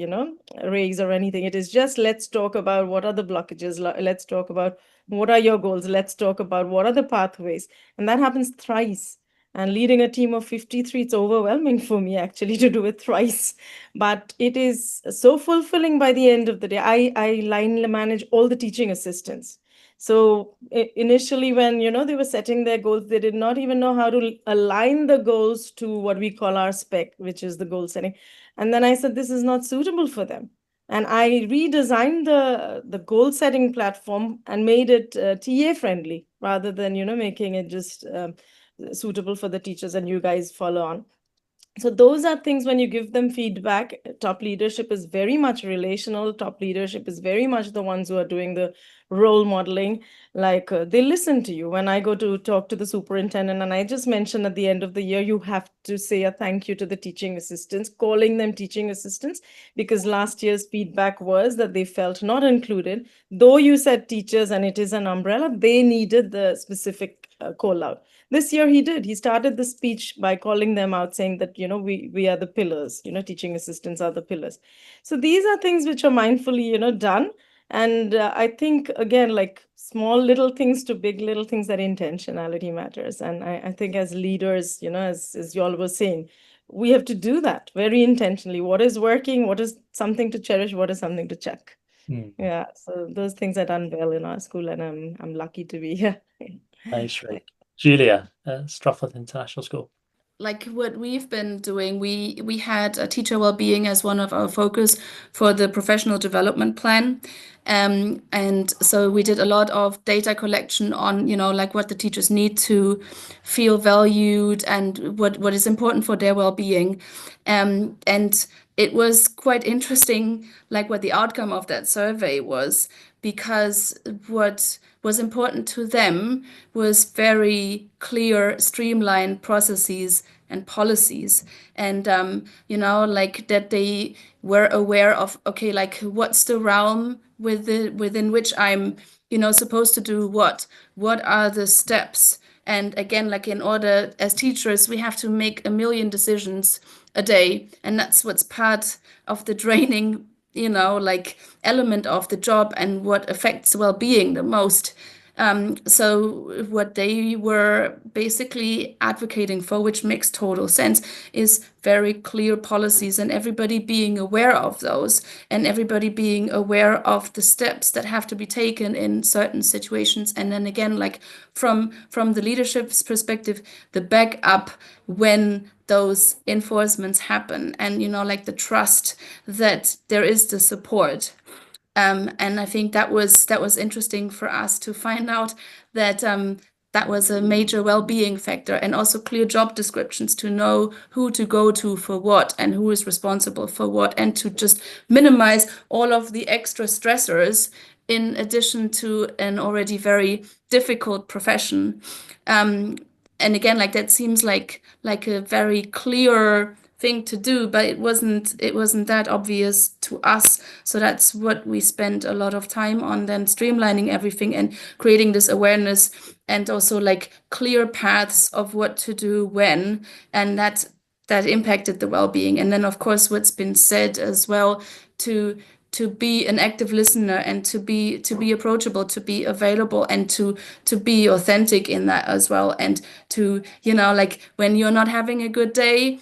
raise or anything. It is just let's talk about what are the blockages. Let's talk about what are your goals. Let's talk about what are the pathways. And that happens thrice. And leading a team of 53, it's overwhelming for me actually to do it thrice. But it is so fulfilling by the end of the day. I line manage all the teaching assistants. So initially when, they were setting their goals, they did not even know how to align the goals to what we call our spec, which is the goal setting. And then I said, this is not suitable for them. And I redesigned the goal setting platform and made it TA friendly rather than, making it just suitable for the teachers and you guys follow on. So those are things when you give them feedback. Top leadership is very much relational. Top leadership is very much the ones who are doing the role modeling. Like they listen to you. When I go to talk to the superintendent, and I just mentioned at the end of the year, you have to say a thank you to the teaching assistants, calling them teaching assistants, because last year's feedback was that they felt not included. Though you said teachers and it is an umbrella, they needed the specific call out. This year he did. He started the speech by calling them out, saying that, we are the pillars, teaching assistants are the pillars. So these are things which are mindfully, done. And I think, again, like small little things to big little things, that intentionality matters. And I think as leaders, as you all were saying, we have to do that very intentionally. What is working? What is something to cherish? What is something to check? Yeah, so those things are done well in our school, and I'm lucky to be here. Thanks, Shri. Julia, Stratford International School. Like what we've been doing, we had a teacher well-being as one of our focus for the professional development plan. And so we did a lot of data collection on, like what the teachers need to feel valued and what is important for their well-being. And it was quite interesting, like what the outcome of that survey was, because what was important to them was very clear, streamlined processes and policies. And, like that they were aware of, okay, like what's the realm within which I'm, supposed to do what are the steps? And again, like in order as teachers, we have to make a million decisions a day. And that's what's part of the draining, like element of the job and what affects well-being the most. So what they were basically advocating for, which makes total sense, is very clear policies and everybody being aware of those and everybody being aware of the steps that have to be taken in certain situations. And then again, like from the leadership's perspective, the backup when those enforcements happen, and like the trust that there is the support. And I think that was interesting for us to find out that that was a major well-being factor, and also clear job descriptions to know who to go to for what and who is responsible for what, and to just minimize all of the extra stressors in addition to an already very difficult profession. And again, like that seems like a very clear thing to do, but it wasn't that obvious to us. So that's what we spent a lot of time on, then streamlining everything and creating this awareness, and also like clear paths of what to do when, and that impacted the well-being. And then of course what's been said as well, to be an active listener and to be approachable, to be available, and to be authentic in that as well, and to like when you're not having a good day,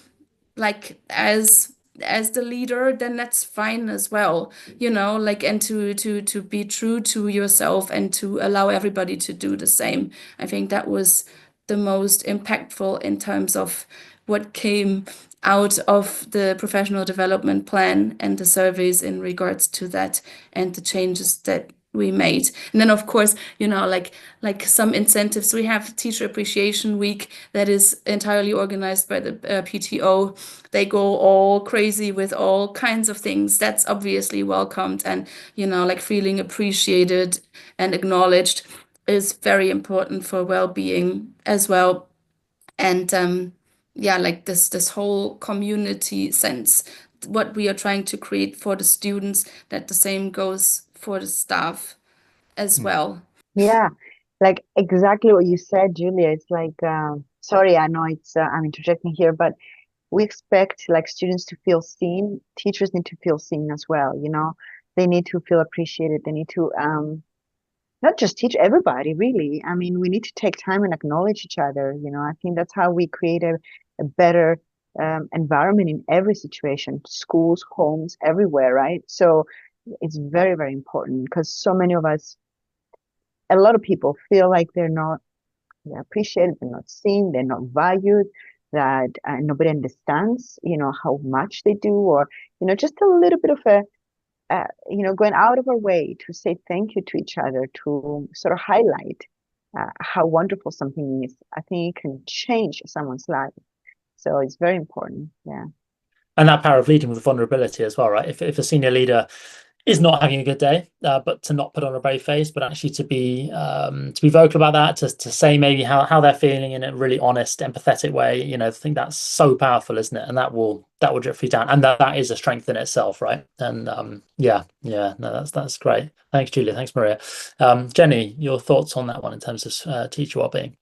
like as the leader, then that's fine as well, like, and to be true to yourself and to allow everybody to do the same. I think that was the most impactful in terms of what came out of the professional development plan and the surveys in regards to that and the changes that we made. And then of course, like some incentives. We have Teacher Appreciation Week that is entirely organized by the PTO. They go all crazy with all kinds of things. That's obviously welcomed, and like feeling appreciated and acknowledged is very important for well-being as well. And yeah, like this whole community sense, what we are trying to create for the students, that the same goes for the staff as well. Yeah, like exactly what you said, Julia. It's like, sorry, I know it's I'm interjecting here, but we expect like students to feel seen. Teachers need to feel seen as well. They need to feel appreciated. They need to not just teach everybody, really. I mean, we need to take time and acknowledge each other. I think that's how we create a better environment in every situation, schools, homes, everywhere, right? So it's very, very important, because so many of us, a lot of people feel like they're appreciated, they're not seen, they're not valued, that nobody understands, how much they do, or, just a little bit of going out of our way to say thank you to each other, to sort of highlight how wonderful something is. I think it can change someone's life. So it's very important. Yeah. And that power of leading with vulnerability as well, right? If a senior leader is not having a good day, but to not put on a brave face, but actually to be vocal about that, to say maybe how they're feeling in a really honest, empathetic way. I think that's so powerful, isn't it? And that will drip you down, and that is a strength in itself, right? And no, that's great. Thanks, Julia. Thanks, Maria. Jenny, your thoughts on that one in terms of teacher wellbeing?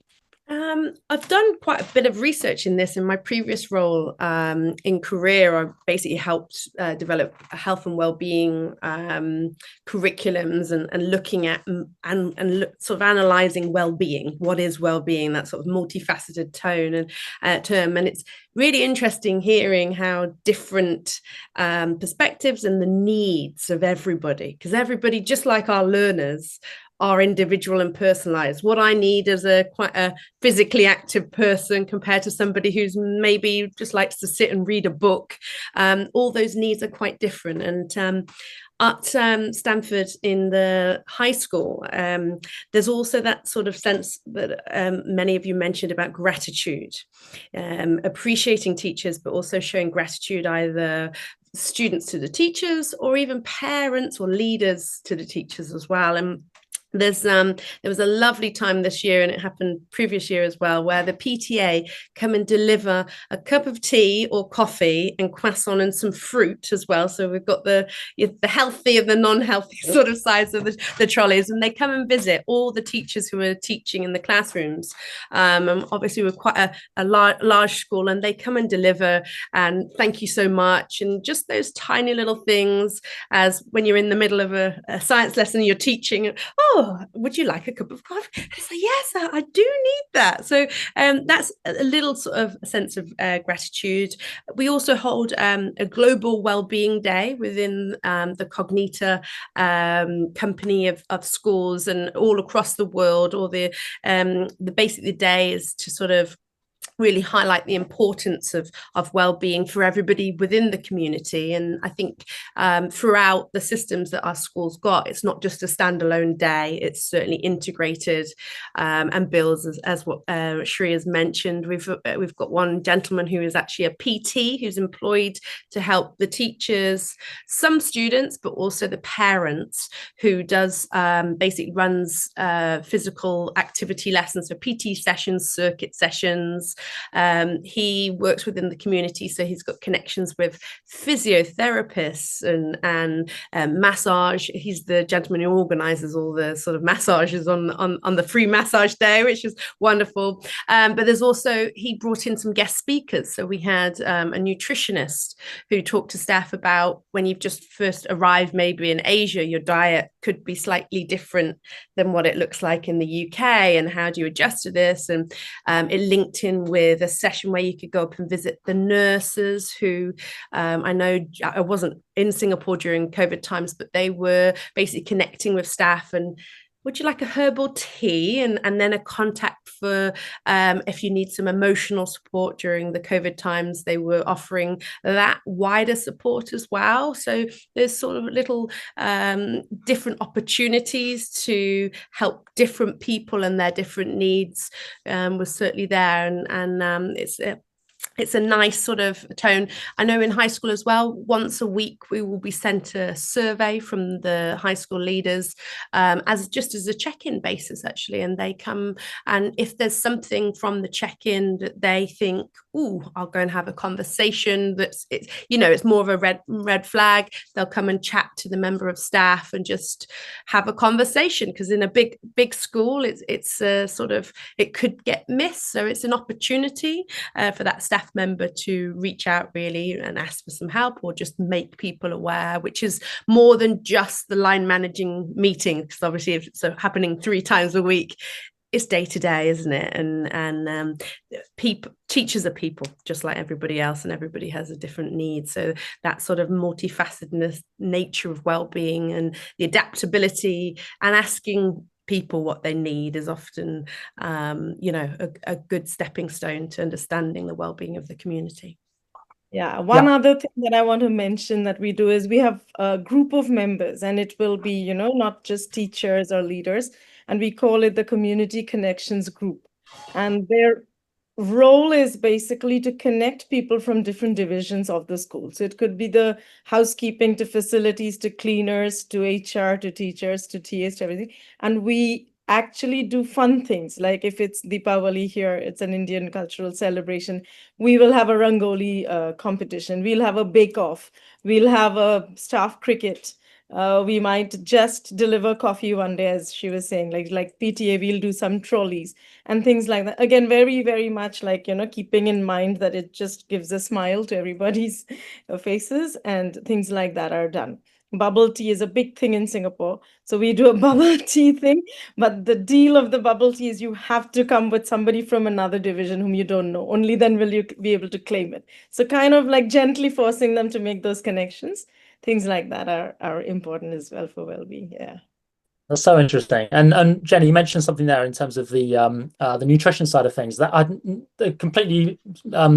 I've done quite a bit of research in this in my previous role in career. I basically helped develop health and wellbeing curriculums and looking at and sort of analysing wellbeing. What is wellbeing? That sort of multifaceted tone and term. And it's really interesting hearing how different perspectives and the needs of everybody, because everybody, just like our learners, are individual and personalized. What I need as quite a physically active person compared to somebody who's maybe just likes to sit and read a book, all those needs are quite different. And at Stanford in the high school, there's also that sort of sense that many of you mentioned about gratitude, appreciating teachers, but also showing gratitude, either students to the teachers or even parents or leaders to the teachers as well. And there was a lovely time this year, and it happened previous year as well, where the PTA come and deliver a cup of tea or coffee and croissant and some fruit as well. So we've got the healthy and the non-healthy sort of sides of the trolleys, and they come and visit all the teachers who are teaching in the classrooms. And obviously we're quite a large school, and they come and deliver and thank you so much. And just those tiny little things, as when you're in the middle of a science lesson, you're teaching, oh, oh, would you like a cup of coffee? I say, yes, I do need that. So that's a little sort of sense of gratitude. We also hold a global wellbeing day within the Cognita company of schools and all across the world. Or the basically the day is to sort of really highlight the importance of well-being for everybody within the community. And I think throughout the systems that our schools got, it's not just a standalone day, it's certainly integrated and builds as what Shri has mentioned. We've got one gentleman who is actually a PT who's employed to help the teachers, some students, but also the parents, who does basically runs physical activity lessons, so PT sessions, circuit sessions. He works within the community, so he's got connections with physiotherapists and massage. He's the gentleman who organizes all the sort of massages on the free massage day, which is wonderful. But there's also, he brought in some guest speakers. So we had a nutritionist who talked to staff about when you've just first arrived maybe in Asia, your diet could be slightly different than what it looks like in the UK, and how do you adjust to this? And it linked in with a session where you could go up and visit the nurses who I know, I wasn't in Singapore during COVID times, but they were basically connecting with staff and would you like a herbal tea? And then a contact for if you need some emotional support during the COVID times, they were offering that wider support as well. So there's sort of little different opportunities to help different people and their different needs was certainly there. And it's a nice sort of tone. I know in high school as well, once a week, we will be sent a survey from the high school leaders as a check-in basis, actually. And they come, and if there's something from the check-in that they think, oh, I'll go and have a conversation it's more of a red flag, they'll come and chat to the member of staff and just have a conversation. Because in a big school, it's a sort of, it could get missed. So it's an opportunity for that staff member to reach out really and ask for some help, or just make people aware, which is more than just the line managing meeting, because obviously if it's happening 3 times a week, it's day to day, isn't it? And teachers are people just like everybody else, and everybody has a different need. So that sort of multifaceted nature of well-being and the adaptability and asking people what they need is often a good stepping stone to understanding the well-being of the community. Yeah, one other thing that I want to mention that we do is we have a group of members, and it will be, not just teachers or leaders, and we call it the Community Connections Group. And their role is basically to connect people from different divisions of the school. So it could be the housekeeping to facilities to cleaners to HR to teachers to TAs to everything. And we actually do fun things, like if it's Deepavali here, it's an Indian cultural celebration, we will have a Rangoli competition, we'll have a bake-off, we'll have a staff cricket. We might just deliver coffee one day, as she was saying, like PTA, we'll do some trolleys and things like that. Again, very, very much like, keeping in mind that it just gives a smile to everybody's faces, and things like that are done. Bubble tea is a big thing in Singapore. So we do a bubble tea thing, but the deal of the bubble tea is you have to come with somebody from another division whom you don't know. Only then will you be able to claim it. So kind of like gently forcing them to make those connections. Things like that are important as well for well-being. Yeah. That's so interesting. And Jenny, you mentioned something there in terms of the nutrition side of things that I completely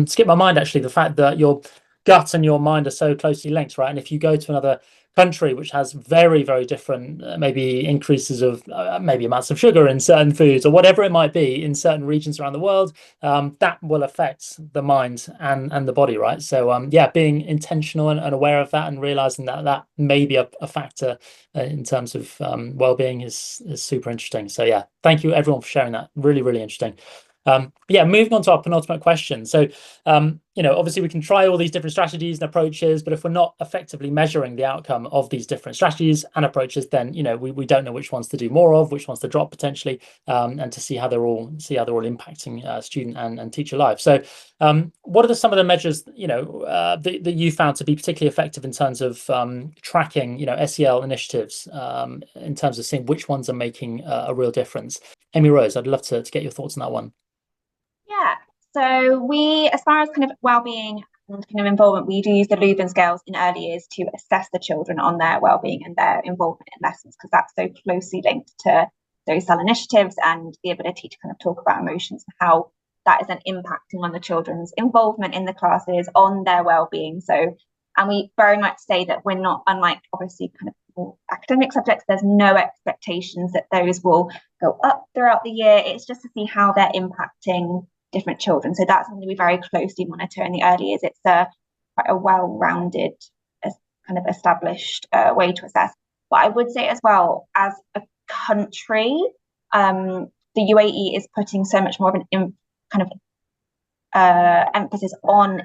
skipped my mind, actually, the fact that your gut and your mind are so closely linked, right? And if you go to another country which has very, very different maybe increases of maybe amounts of sugar in certain foods or whatever it might be in certain regions around the world, that will affect the mind and the body, right? So being intentional and aware of that, and realizing that may be a factor in terms of well-being is super interesting. So yeah, thank you everyone for sharing that. Really, really interesting. Moving on to our penultimate question. So obviously we can try all these different strategies and approaches, but if we're not effectively measuring the outcome of these different strategies and approaches, then we don't know which ones to do more of, which ones to drop potentially, and to see how they're all impacting student and teacher lives. So what are some of the measures that you found to be particularly effective in terms of tracking SEL initiatives, in terms of seeing which ones are making a real difference? Amy Rose, I'd love to get your thoughts on that one. Yeah, so we, as far as kind of wellbeing and kind of involvement, we do use the Leuven scales in early years to assess the children on their wellbeing and their involvement in lessons, because that's so closely linked to those SEL initiatives and the ability to kind of talk about emotions and how that is then impacting on the children's involvement in the classes, on their wellbeing. So, and we very much say that we're not, unlike obviously kind of academic subjects, there's no expectations that those will go up throughout the year. It's just to see how they're impacting different children. So that's something we very closely monitor in the early years. It's quite a well-rounded, kind of established way to assess. But I would say as well, as a country, the UAE is putting so much more of an emphasis on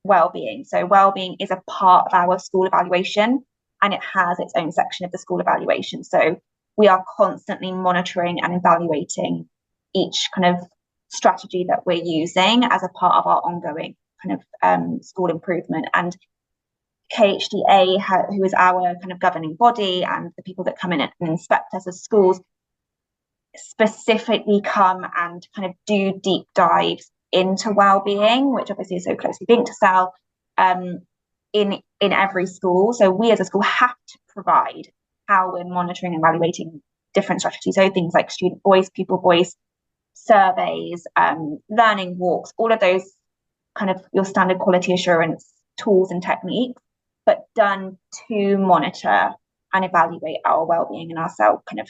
well-being. So well-being is a part of our school evaluation, and it has its own section of the school evaluation. So we are constantly monitoring and evaluating each kind of strategy that we're using as a part of our ongoing kind of school improvement. And KHDA, who is our kind of governing body and the people that come in and inspect us as schools, specifically come and kind of do deep dives into well-being, which obviously is so closely linked to SEL, in every school. So we as a school have to provide how we're monitoring and evaluating different strategies. So things like student voice, pupil voice, surveys, learning walks, all of those kind of your standard quality assurance tools and techniques, but done to monitor and evaluate our well-being and our SEL kind of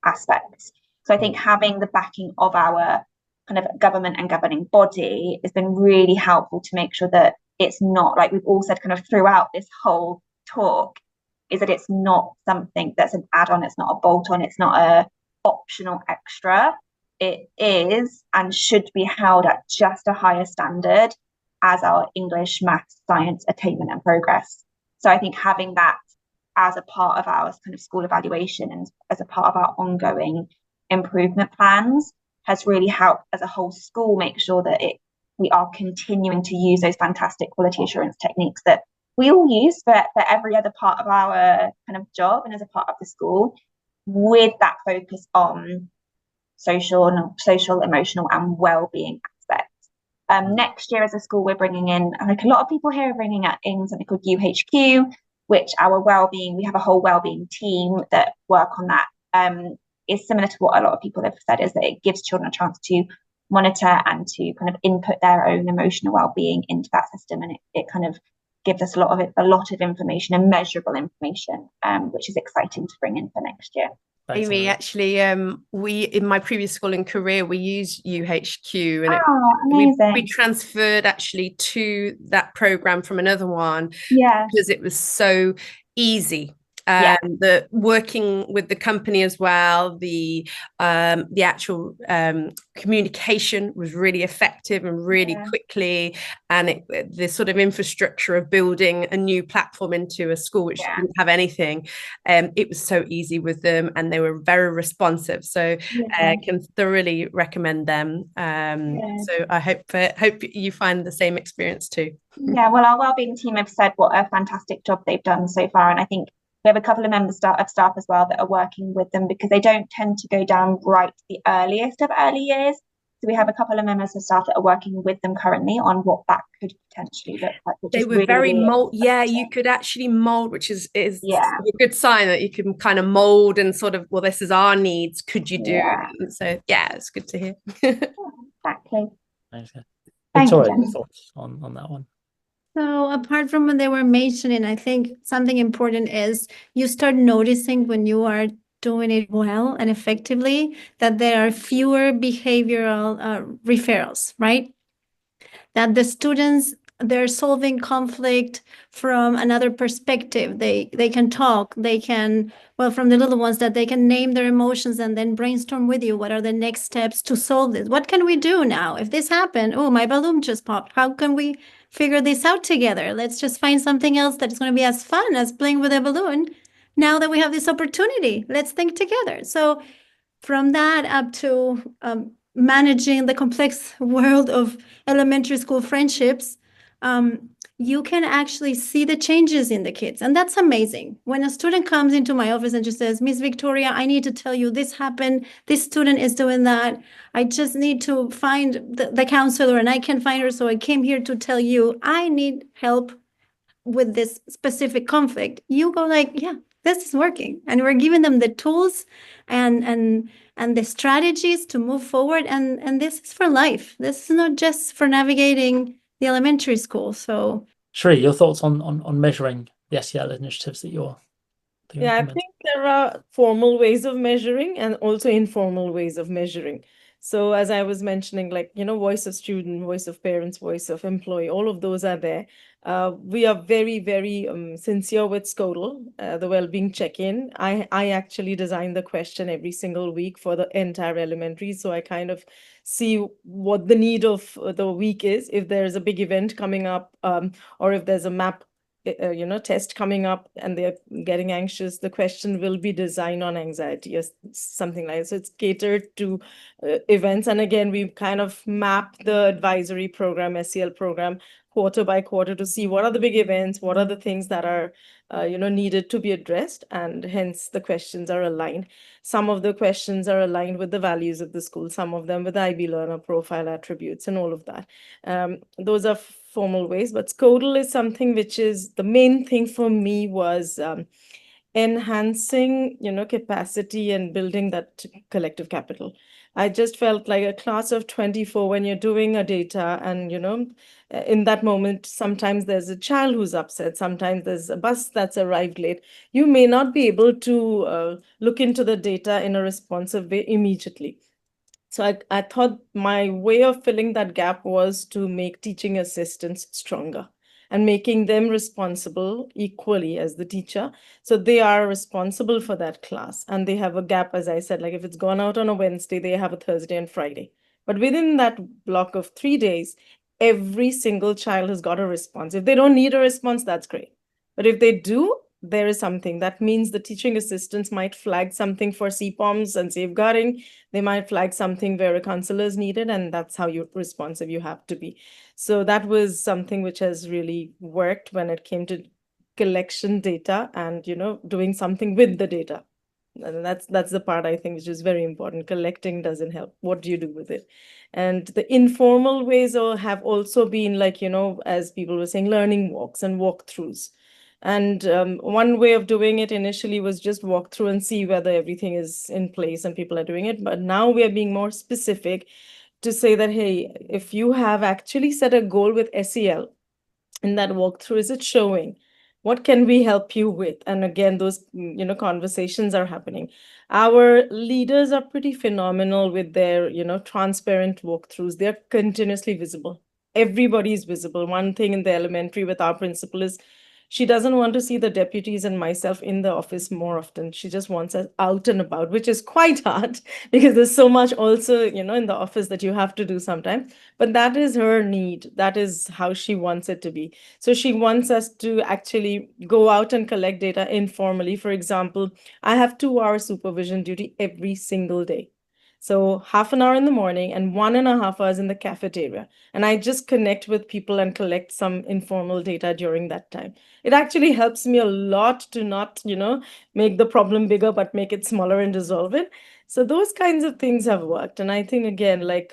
aspects. So I think having the backing of our kind of government and governing body has been really helpful to make sure that it's not, like we've all said kind of throughout this whole talk, is that it's not something that's an add-on, it's not a bolt-on, it's not a optional extra. It is and should be held at just a higher standard as our English, maths, science attainment and progress. So I think having that as a part of our kind of school evaluation and as a part of our ongoing improvement plans has really helped as a whole school make sure that we are continuing to use those fantastic quality assurance techniques that we all use for every other part of our kind of job and as a part of the school, with that focus on social, emotional and well-being aspects. Next year as a school, we're bringing in, like a lot of people here are bringing in something called UHQ, which we have a whole well-being team that work on that. Is similar to what a lot of people have said, is that it gives children a chance to monitor and to kind of input their own emotional well-being into that system, and it kind of gives us a lot of information and measurable information, which is exciting to bring in for next year. Amy, actually, we in my previous schooling career, we used UHQ, and we transferred actually to that program from another one, because it was so easy. The working with the company as well, the actual communication was really effective and really quickly, and the sort of infrastructure of building a new platform into a school which didn't have anything, it was so easy with them, and they were very responsive. So I can thoroughly recommend them. So I hope you find the same experience too. Yeah, well, our wellbeing team have said what a fantastic job they've done so far, and I think we have a couple of members of staff as well that are working with them, because they don't tend to go down right the earliest of early years. So we have a couple of members of staff that are working with them currently on what that could potentially look like. They were really, very mold. Yeah, you could actually mold, which is a good sign that you can kind of mold and sort of, well, this is our needs. Could you do it? So it's good to hear. Exactly. Victoria, your thoughts on that one? So apart from what they were mentioning, I think something important is you start noticing when you are doing it well and effectively that there are fewer behavioral referrals, right? That the students they're solving conflict from another perspective. They can talk, they can, well, from the little ones, that they can name their emotions and then brainstorm with you. What are the next steps to solve this? What can we do now? If this happened, oh, my balloon just popped. How can we figure this out together? Let's just find something else that is going to be as fun as playing with a balloon. Now that we have this opportunity, let's think together. So from that up to managing the complex world of elementary school friendships, you can actually see the changes in the kids. And that's amazing. When a student comes into my office and just says, Miss Victoria, I need to tell you this happened. This student is doing that. I just need to find the counselor, and I can't find her. So I came here to tell you I need help with this specific conflict. You go like, yeah, this is working. And we're giving them the tools and the strategies to move forward. And this is for life. This is not just for navigating the elementary school. So Shri, your thoughts on measuring the SEL initiatives that you're Yeah, I implementing? think there are formal ways of measuring and also informal ways of measuring. So as I was mentioning, like, voice of student, voice of parents, voice of employee, all of those are there. We are very, very sincere with SCOTL, the well-being check-in. I actually design the question every single week for the entire elementary. So I kind of see what the need of the week is. If there's a big event coming up, or if there's a map test coming up and they're getting anxious, the question will be designed on anxiety or something like that. So it's catered to events. And again, we kind of map the advisory program, SEL program, quarter by quarter to see what are the big events, what are the things that are needed to be addressed, and hence the questions are aligned. Some of the questions are aligned with the values of the school, some of them with IB learner profile attributes and all of that. Those are formal ways, but SCOTL is something which is the main thing for me was enhancing, capacity and building that collective capital. I just felt like a class of 24, when you're doing a data and, in that moment, sometimes there's a child who's upset, sometimes there's a bus that's arrived late. You may not be able to look into the data in a responsive way immediately. So I thought my way of filling that gap was to make teaching assistants stronger and making them responsible equally as the teacher. So they are responsible for that class and they have a gap, as I said, like if it's gone out on a Wednesday, they have a Thursday and Friday. But within that block of 3 days, every single child has got a response. If they don't need a response, that's great. But if they do, there is something. That means the teaching assistants might flag something for CPOMs and safeguarding. They might flag something where a counselor is needed, and that's how responsive you have to be. So that was something which has really worked when it came to collection data and, doing something with the data. And that's the part I think which is very important. Collecting doesn't help. What do you do with it? And the informal ways have also been like, as people were saying, learning walks and walkthroughs. And one way of doing it initially was just walk through and see whether everything is in place and people are doing it. But now we are being more specific to say that, hey, if you have actually set a goal with SEL in that walkthrough, is it showing? What can we help you with? And again, those conversations are happening. Our leaders are pretty phenomenal with their transparent walkthroughs. They're continuously visible. Everybody is visible. One thing in the elementary with our principal is she doesn't want to see the deputies and myself in the office more often. She just wants us out and about, which is quite hard because there's so much also, in the office that you have to do sometimes. But that is her need. That is how she wants it to be. So she wants us to actually go out and collect data informally. For example, I have 2-hour supervision duty every single day. So half an hour in the morning and 1.5 hours in the cafeteria. And I just connect with people and collect some informal data during that time. It actually helps me a lot to not, make the problem bigger, but make it smaller and resolve it. So those kinds of things have worked. And I think, again, like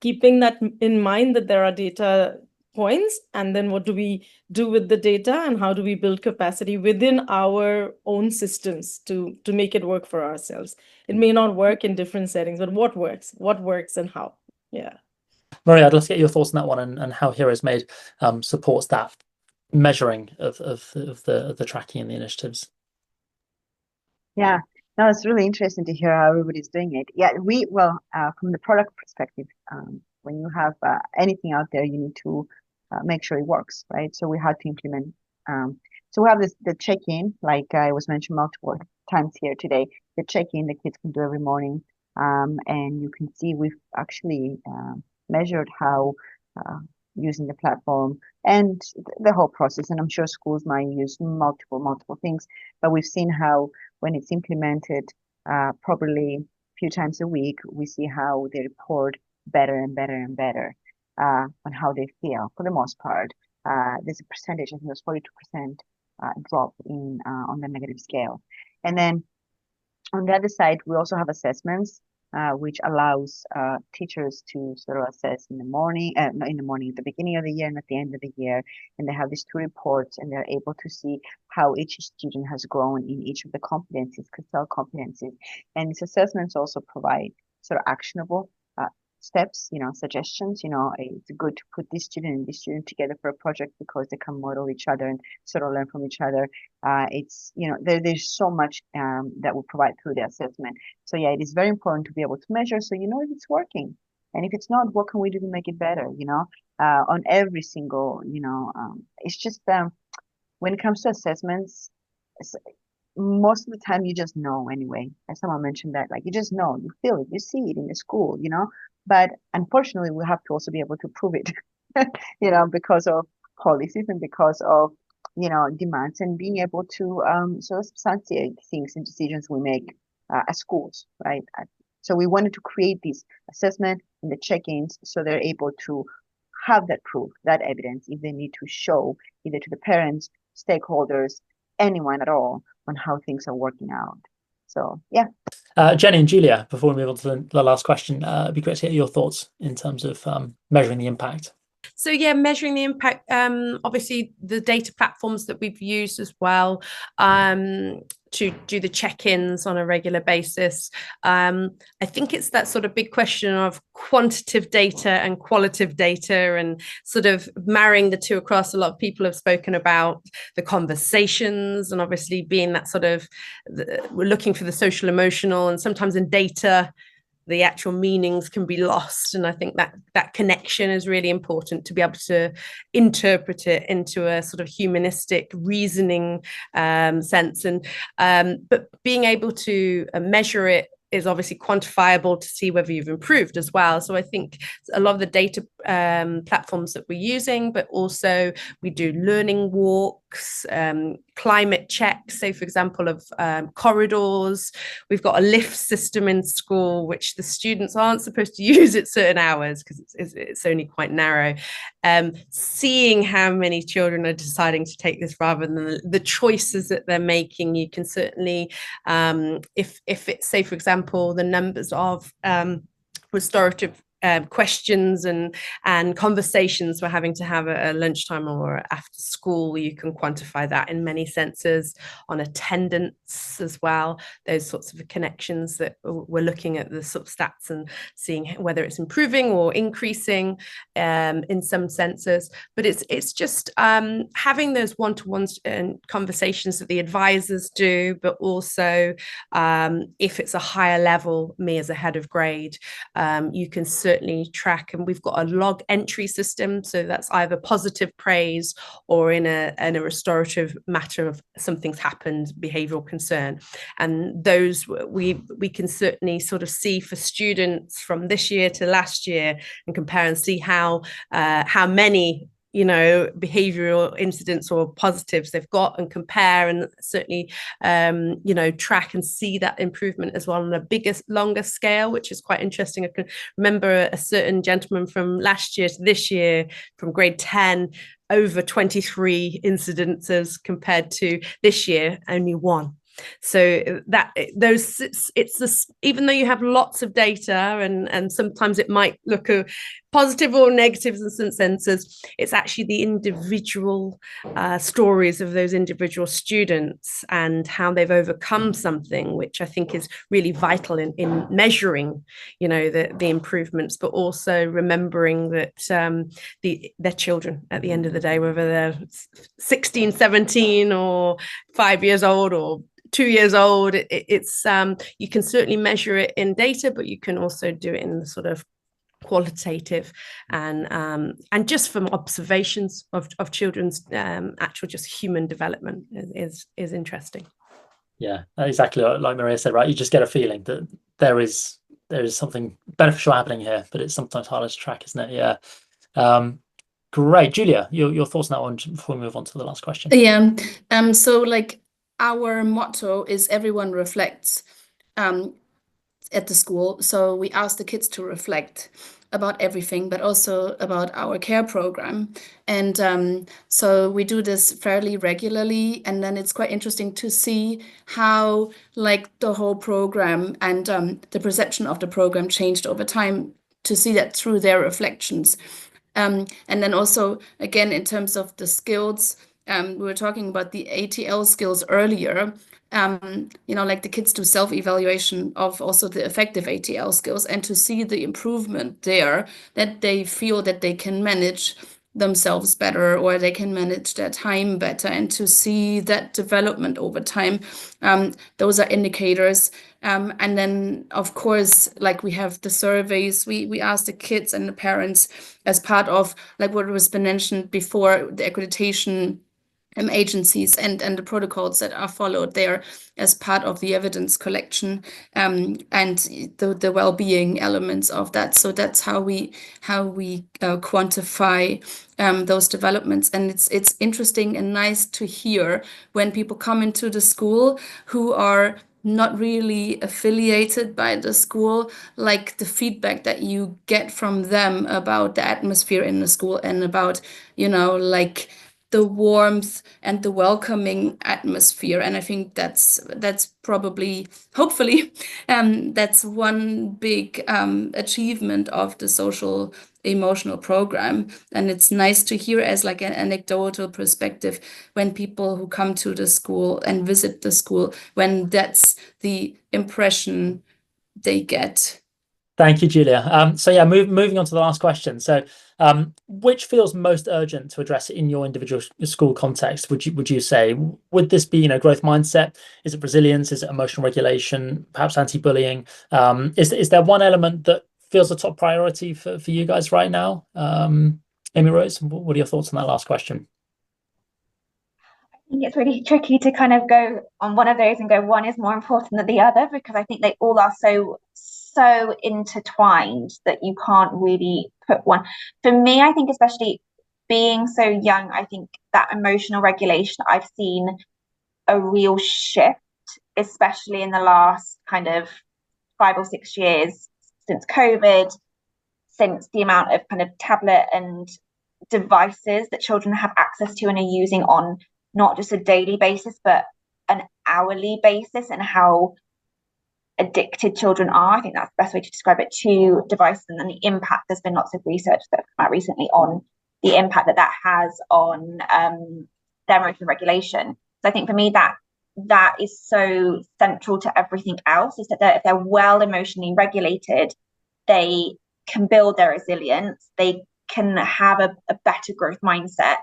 keeping that in mind that there are data points, and then what do we do with the data and how do we build capacity within our own systems to make it work for ourselves. It may not work in different settings, but what works and how. Yeah. Maria, I'd love to get your thoughts on that one and how Heroes Made supports that measuring of the tracking and the initiatives. Yeah, no, it's really interesting to hear how everybody's doing it. Yeah, from the product perspective, when you have anything out there, you need to make sure it works, right? So we had to implement. So we have the check-in, like I was mentioned multiple times here today. The check-in the kids can do every morning, and you can see we've actually measured how using the platform and the whole process. And I'm sure schools might use multiple things, but we've seen how when it's implemented properly a few times a week, we see how they report better and better and better on how they feel. For the most part, there's a percentage, I think there's 42% drop in on the negative scale. And then on the other side, we also have assessments, which allows teachers to sort of assess in the morning, not in the morning, at the beginning of the year and at the end of the year. And they have these 2 reports, and they're able to see how each student has grown in each of the competencies, cell competencies. And these assessments also provide sort of actionable steps, suggestions. It's good to put this student and this student together for a project because they can model each other and sort of learn from each other. It's, there's so much that we provide through the assessment. So yeah, it is very important to be able to measure so you know if it's working. And if it's not, what can we do to make it better, on every single, it's just when it comes to assessments, most of the time you just know anyway. As someone mentioned that, like, you just know, you feel it, you see it in the school, but unfortunately we have to also be able to prove it, because of policies and because of, demands, and being able to sort of substantiate things and decisions we make as schools, right? So we wanted to create this assessment and the check-ins so they're able to have that proof, that evidence, if they need to show either to the parents, stakeholders, anyone at all, on how things are working out. So yeah. Jenny and Julia, before we move on to the last question, it'd be great to hear your thoughts in terms of measuring the impact. So yeah, measuring the impact, obviously the data platforms that we've used as well to do the check-ins on a regular basis. I think it's that sort of big question of quantitative data and qualitative data, and sort of marrying the two across. A lot of people have spoken about the conversations, and obviously being that sort of, we're looking for the social emotional, and sometimes in data, the actual meanings can be lost. And I think that connection is really important to be able to interpret it into a sort of humanistic reasoning sense. But being able to measure it is obviously quantifiable to see whether you've improved as well. So I think a lot of the data platforms that we're using, but also we do learning walks, climate checks, say for example of corridors. We've got a lift system in school, which the students aren't supposed to use at certain hours because it's only quite narrow. Seeing how many children are deciding to take this rather than the choices that they're making, you can certainly, if it's, say for example, the numbers of restorative questions and conversations we're having to have at lunchtime or after school, you can quantify that in many senses. On attendance as well, those sorts of connections that we're looking at the sort of stats and seeing whether it's improving or increasing in some senses. But it's just having those one-to-ones and conversations that the advisors do, but also if it's a higher level, me as a head of grade, you can certainly track, and we've got a log entry system, so that's either positive praise or in a restorative matter of something's happened, behavioral concern. And those we can certainly sort of see for students from this year to last year and compare and see how many behavioral incidents or positives they've got, and compare, and certainly track and see that improvement as well on a bigger, longer scale, which is quite interesting. I can remember a certain gentleman from last year to this year, from grade 10, over 23 incidents as compared to this year only 1. So that it's this, even though you have lots of data and sometimes it might look positive or negative in some senses, it's actually the individual stories of those individual students and how they've overcome something, which I think is really vital in measuring, the improvements, but also remembering that they're children at the end of the day, whether they're 16, 17 or 5 years old or 2 years old. It's you can certainly measure it in data, but you can also do it in the sort of qualitative, and just from observations of children's actual just human development is interesting. Yeah, exactly like Maria said, right? You just get a feeling that there is something beneficial happening here, but it's sometimes harder to track, isn't it? Yeah. Great. Julia, your thoughts on that one before we move on to the last question. Yeah. So like our motto is everyone reflects at the school. So we ask the kids to reflect about everything, but also about our care program. And so we do this fairly regularly. And then it's quite interesting to see how like the whole program and the perception of the program changed over time, to see that through their reflections. And then also, again, in terms of the skills, we were talking about the ATL skills earlier. Like the kids do self-evaluation of also the effective ATL skills, and to see the improvement there, that they feel that they can manage themselves better, or they can manage their time better, and to see that development over time. Those are indicators. And then, of course, like we have the surveys, we ask the kids and the parents as part of like what was been mentioned before, the accreditation agencies and the protocols that are followed there as part of the evidence collection, and the well-being elements of that. So that's how we quantify those developments. And it's interesting and nice to hear when people come into the school who are not really affiliated by the school, like the feedback that you get from them about the atmosphere in the school, and about, like the warmth and the welcoming atmosphere. And I think that's probably, hopefully, that's one big achievement of the social emotional program. And it's nice to hear as like an anecdotal perspective when people who come to the school and visit the school, when that's the impression they get. Thank you, Julia. So yeah, moving on to the last question. So which feels most urgent to address in your individual school context, would you say? Would this be, growth mindset? Is it resilience? Is it emotional regulation? Perhaps anti-bullying? Is there one element that feels a top priority for you guys right now? Amy Rose, what are your thoughts on that last question? I think it's really tricky to kind of go on one of those and go one is more important than the other, because I think they all are so intertwined that you can't really put one. For me, I think especially being so young, I think that emotional regulation, I've seen a real shift, especially in the last kind of 5 or 6 years since COVID, since the amount of kind of tablet and devices that children have access to and are using on not just a daily basis, but an hourly basis, and how addicted children are. I think that's the best way to describe it, to devices, and then the impact. There's been lots of research that have come out recently on the impact that has on their emotional regulation. So I think for me that is so central to everything else, is that if they're well emotionally regulated, they can build their resilience, they can have a better growth mindset.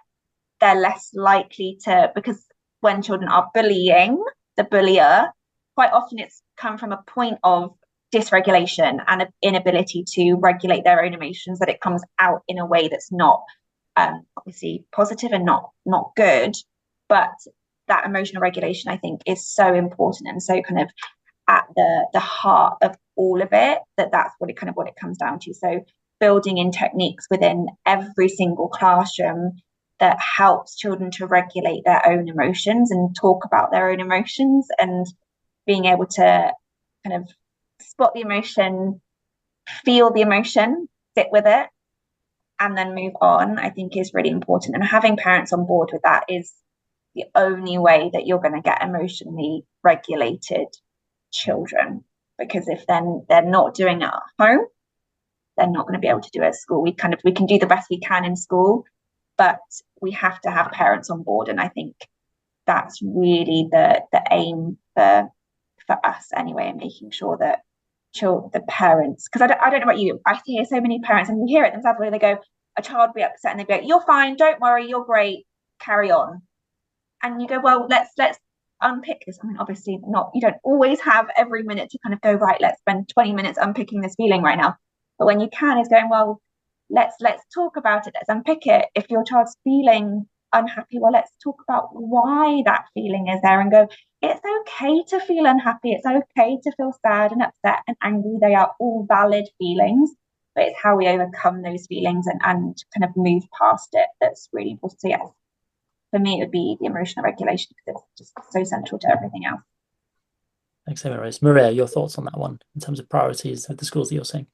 They're less likely to, because when children are bullying the bullier, quite often it's come from a point of dysregulation and an inability to regulate their own emotions, that it comes out in a way that's not obviously positive and not good. But that emotional regulation, I think, is so important, and so kind of at the heart of all of it, that's what it comes down to. So building in techniques within every single classroom that helps children to regulate their own emotions and talk about their own emotions, and being able to kind of spot the emotion, feel the emotion, sit with it, and then move on, I think is really important. And having parents on board with that is the only way that you're going to get emotionally regulated children. Because if then they're not doing it at home, they're not going to be able to do it at school. We can do the best we can in school, but we have to have parents on board. And I think that's really the aim for us anyway, and making sure that the parents, because I don't know about you, I hear so many parents, and we hear it themselves, where they go, a child will be upset and they go, you're fine, don't worry, you're great, carry on. And you go, well, let's unpick this. I mean, obviously not, you don't always have every minute to kind of go, right, let's spend 20 minutes unpicking this feeling right now. But when you can, is going, well, let's talk about it, let's unpick it. If your child's feeling unhappy, well, let's talk about why that feeling is there and go, it's okay to feel unhappy, it's okay to feel sad and upset and angry. They are all valid feelings, but it's how we overcome those feelings and kind of move past it that's really important. So yes, for me, it would be the emotional regulation, because it's just so central to everything else. Thanks, Amy Rose. Maria, your thoughts on that one in terms of priorities with the schools that you're seeing?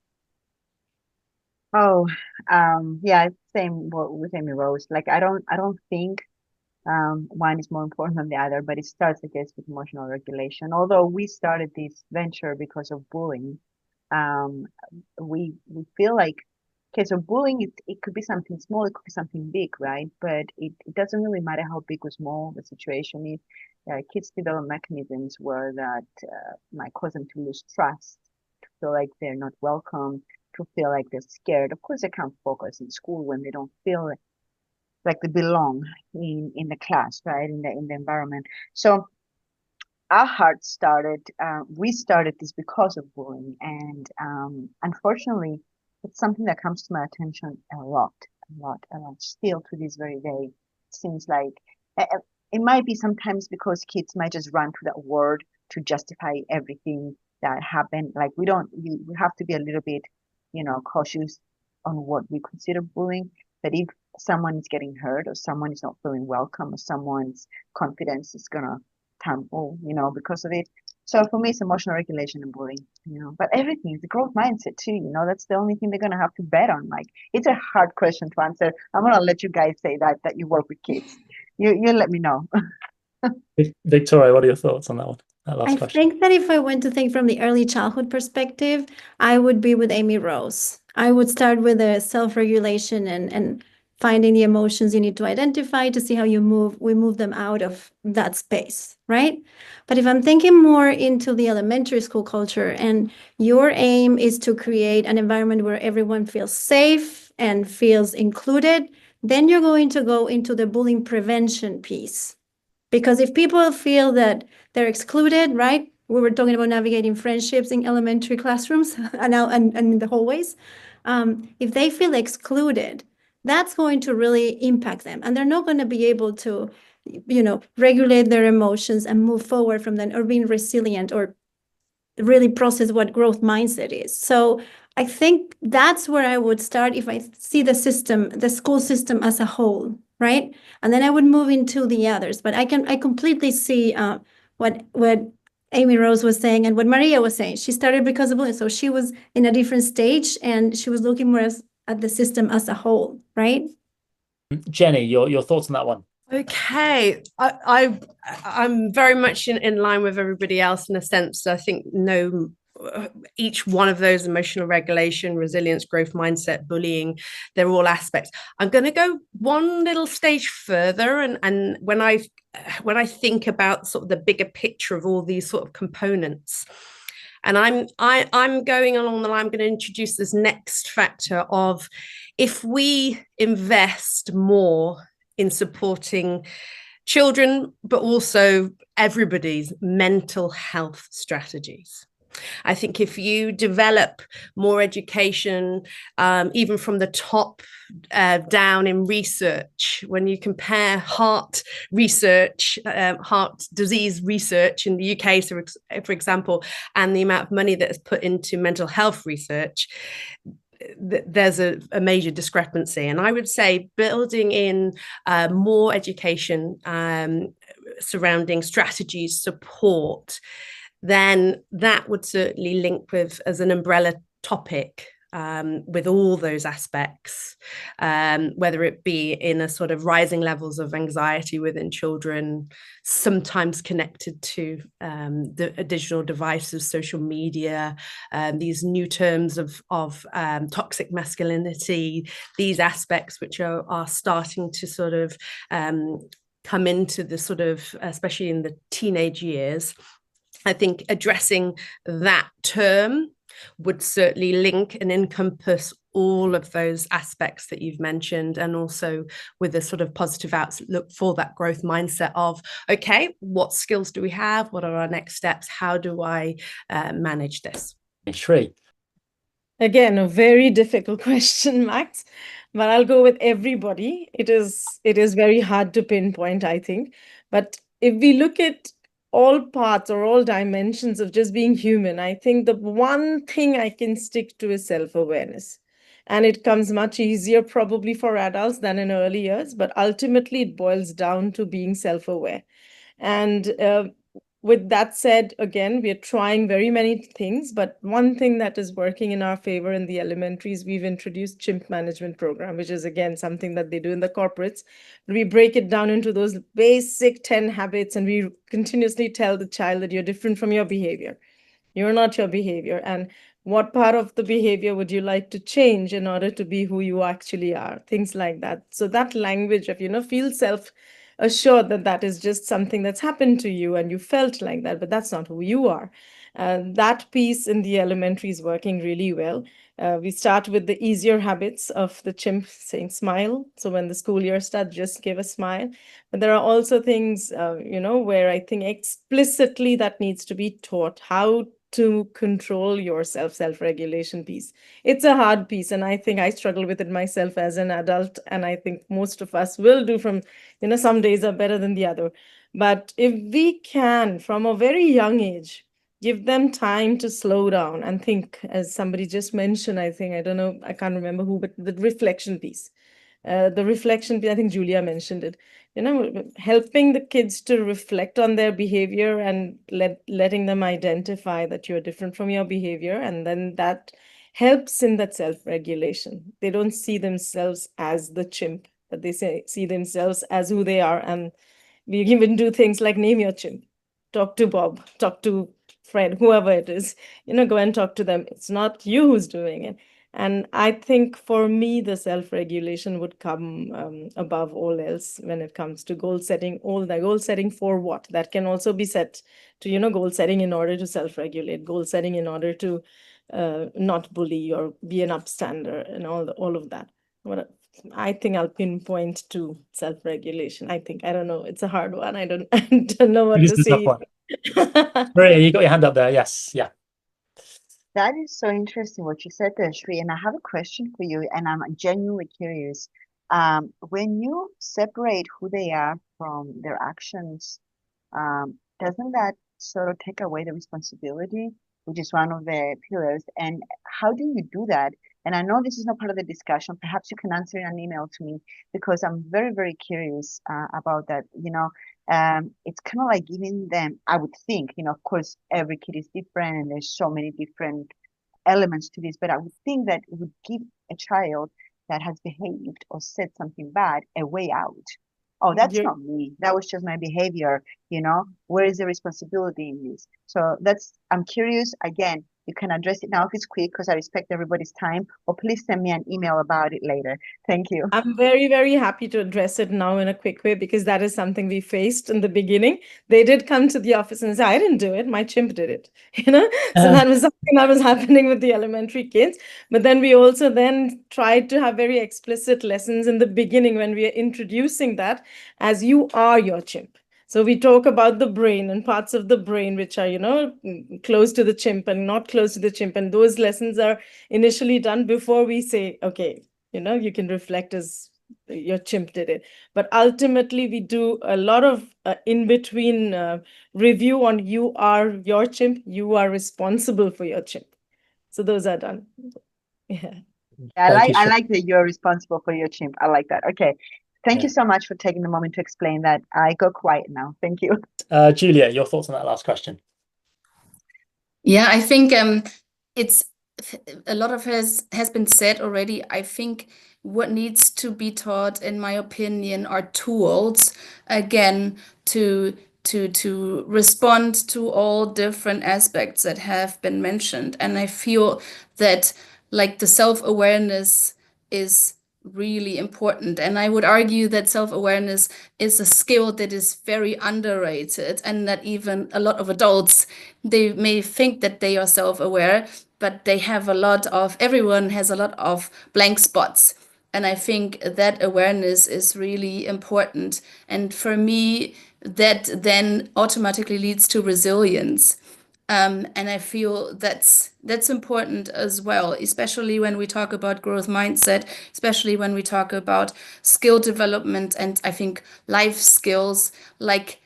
Oh, yeah, same with Amy Rose. Like, I don't think one is more important than the other, but it starts, I guess, with emotional regulation. Although we started this venture because of bullying, we feel like, okay, so bullying, it could be something small, it could be something big, right? But it doesn't really matter how big or small the situation is. Kids develop mechanisms where that might cause them to lose trust, to feel like they're not welcome, to feel like they're scared. Of course, they can't focus in school when they don't feel like they belong in the class, right? In the environment. So our heart started, we started this because of bullying. And unfortunately, it's something that comes to my attention a lot. Still to this very day. It seems like it might be sometimes because kids might just run to that word to justify everything that happened. Like we have to be a little bit, cautious on what we consider bullying. But if someone is getting hurt, or someone is not feeling welcome, or someone's confidence is gonna tumble, because of it. So for me, it's emotional regulation and bullying, but everything is the growth mindset too, that's the only thing they're going to have to bet on. Like, it's a hard question to answer. I'm going to let you guys say that you work with kids. You let me know. Victoria, what are your thoughts on that one? That last question. I think that if I went to think from the early childhood perspective, I would be with Amy Rose. I would start with a self-regulation and finding the emotions you need to identify to see how we move them out of that space, right? But if I'm thinking more into the elementary school culture, and your aim is to create an environment where everyone feels safe and feels included, then you're going to go into the bullying prevention piece. Because if people feel that they're excluded, right? We were talking about navigating friendships in elementary classrooms and in the hallways. If they feel excluded, that's going to really impact them, and they're not going to be able to, regulate their emotions and move forward from them, or being resilient, or really process what growth mindset is. So I think that's where I would start if I see the school system as a whole, right? And then I would move into the others. But I completely see what Amy Rose was saying and what Maria was saying. She started because of bullying, so she was in a different stage, and she was looking more at the system as a whole, right? Jenny, your thoughts on that one? Okay, I'm very much in line with everybody else in a sense. I think each one of those, emotional regulation, resilience, growth mindset, bullying, they're all aspects. I'm going to go one little stage further, and when I think about sort of the bigger picture of all these sort of components, and I'm going along the line, I'm going to introduce this next factor of, if we invest more in supporting children, but also everybody's mental health strategies. I think if you develop more education, even from the top down in research, when you compare heart research, heart disease research in the UK, so for example, and the amount of money that is put into mental health research, there's a major discrepancy. And I would say building in more education surrounding strategies, support, then that would certainly link with, as an umbrella topic, with all those aspects, whether it be in a sort of rising levels of anxiety within children, sometimes connected to the digital devices, social media, these new terms of toxic masculinity, these aspects which are starting to sort of come into the sort of, especially in the teenage years. I think addressing that term would certainly link and encompass all of those aspects that you've mentioned, and also with a sort of positive outlook for that growth mindset of, okay, what skills do we have? What are our next steps? How do I manage this? Shri. Again, a very difficult question, Max, but I'll go with everybody. It is very hard to pinpoint, I think. But if we look at all parts or all dimensions of just being human, I think the one thing I can stick to is self-awareness. And it comes much easier probably for adults than in early years, but ultimately it boils down to being self-aware. And with that said, again, we are trying very many things, but one thing that is working in our favor in the elementaries, we've introduced chimp management program, which is again something that they do in the corporates. We break it down into those basic 10 habits, and we continuously tell the child that you're different from your behavior. You're not your behavior. And what part of the behavior would you like to change in order to be who you actually are? Things like that. So that language of, feel self-assured that that is just something that's happened to you and you felt like that, but that's not who you are. That piece in the elementary is working really well. We start with the easier habits of the chimp saying smile. So when the school year starts, just give a smile. But there are also things, where I think explicitly that needs to be taught how to control yourself, self-regulation piece. It's a hard piece, and I think I struggle with it myself as an adult, and I think most of us will do from, some days are better than the other. But if we can, from a very young age, give them time to slow down and think, as somebody just mentioned, I think, I don't know, I can't remember who, but the reflection piece. The reflection, I think Julia mentioned it, helping the kids to reflect on their behavior and letting them identify that you're different from your behavior. And then that helps in that self-regulation. They don't see themselves as the chimp, but they see themselves as who they are. And we even do things like name your chimp, talk to Bob, talk to Fred, whoever it is, go and talk to them. It's not you who's doing it. And I think for me, the self-regulation would come above all else when it comes to goal setting. All the goal setting for what? That can also be set to, goal setting in order to self-regulate, goal setting in order to not bully or be an upstander, and all of that. I think I'll pinpoint to self-regulation. I don't know. It's a hard one. I don't know what This to is a tough say. one. Maria, you got your hand up there. Yes. Yeah. That is so interesting what you said there, Shri. And I have a question for you, and I'm genuinely curious. When you separate who they are from their actions, doesn't that sort of take away the responsibility, which is one of the pillars? And how do you do that? And I know this is not part of the discussion. Perhaps you can answer in an email to me, because I'm very, very curious about that. It's kind of like giving them, I would think, of course, every kid is different and there's so many different elements to this, but I would think that it would give a child that has behaved or said something bad a way out. Oh, that's not me. That was just my behavior. Where is the responsibility in this? So I'm curious. Again, you can address it now if it's quick, because I respect everybody's time, or please send me an email about it later. Thank you. I'm very, very happy to address it now in a quick way, because that is something we faced in the beginning. They did come to the office and say, I didn't do it, my chimp did it. So that was something that was happening with the elementary kids. But then we also then tried to have very explicit lessons in the beginning when we are introducing that as you are your chimp. So we talk about the brain and parts of the brain which are, close to the chimp and not close to the chimp. And those lessons are initially done before we say, okay, you can reflect as your chimp did it. But ultimately, we do a lot of in-between review on you are your chimp, you are responsible for your chimp. So those are done. Yeah. I like that you're responsible for your chimp. I like that. Okay. Thank you so much for taking the moment to explain that. I go quiet now. Thank you. Julia, your thoughts on that last question? Yeah, I think it's a lot of has been said already. I think what needs to be taught, in my opinion, are tools again to respond to all different aspects that have been mentioned. And I feel that like the self-awareness is really important. And I would argue that self-awareness is a skill that is very underrated, and that even a lot of adults, they may think that they are self-aware, but everyone has a lot of blank spots. And I think that awareness is really important. And for me, that then automatically leads to resilience. And I feel that's important as well, especially when we talk about growth mindset, especially when we talk about skill development, and I think life skills like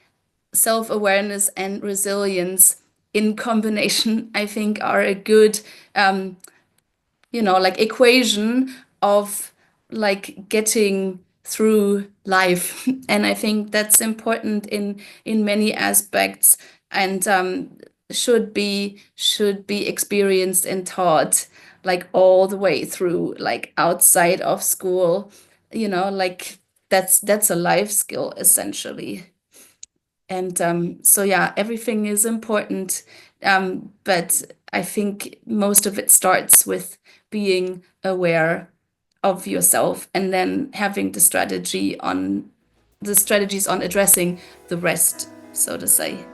self-awareness and resilience in combination, I think are a good like equation of like getting through life. And I think that's important in many aspects, and should be experienced and taught like all the way through, like outside of school, like that's a life skill essentially. And so yeah, everything is important, but I think most of it starts with being aware of yourself and then having the strategies on addressing the rest, so to say.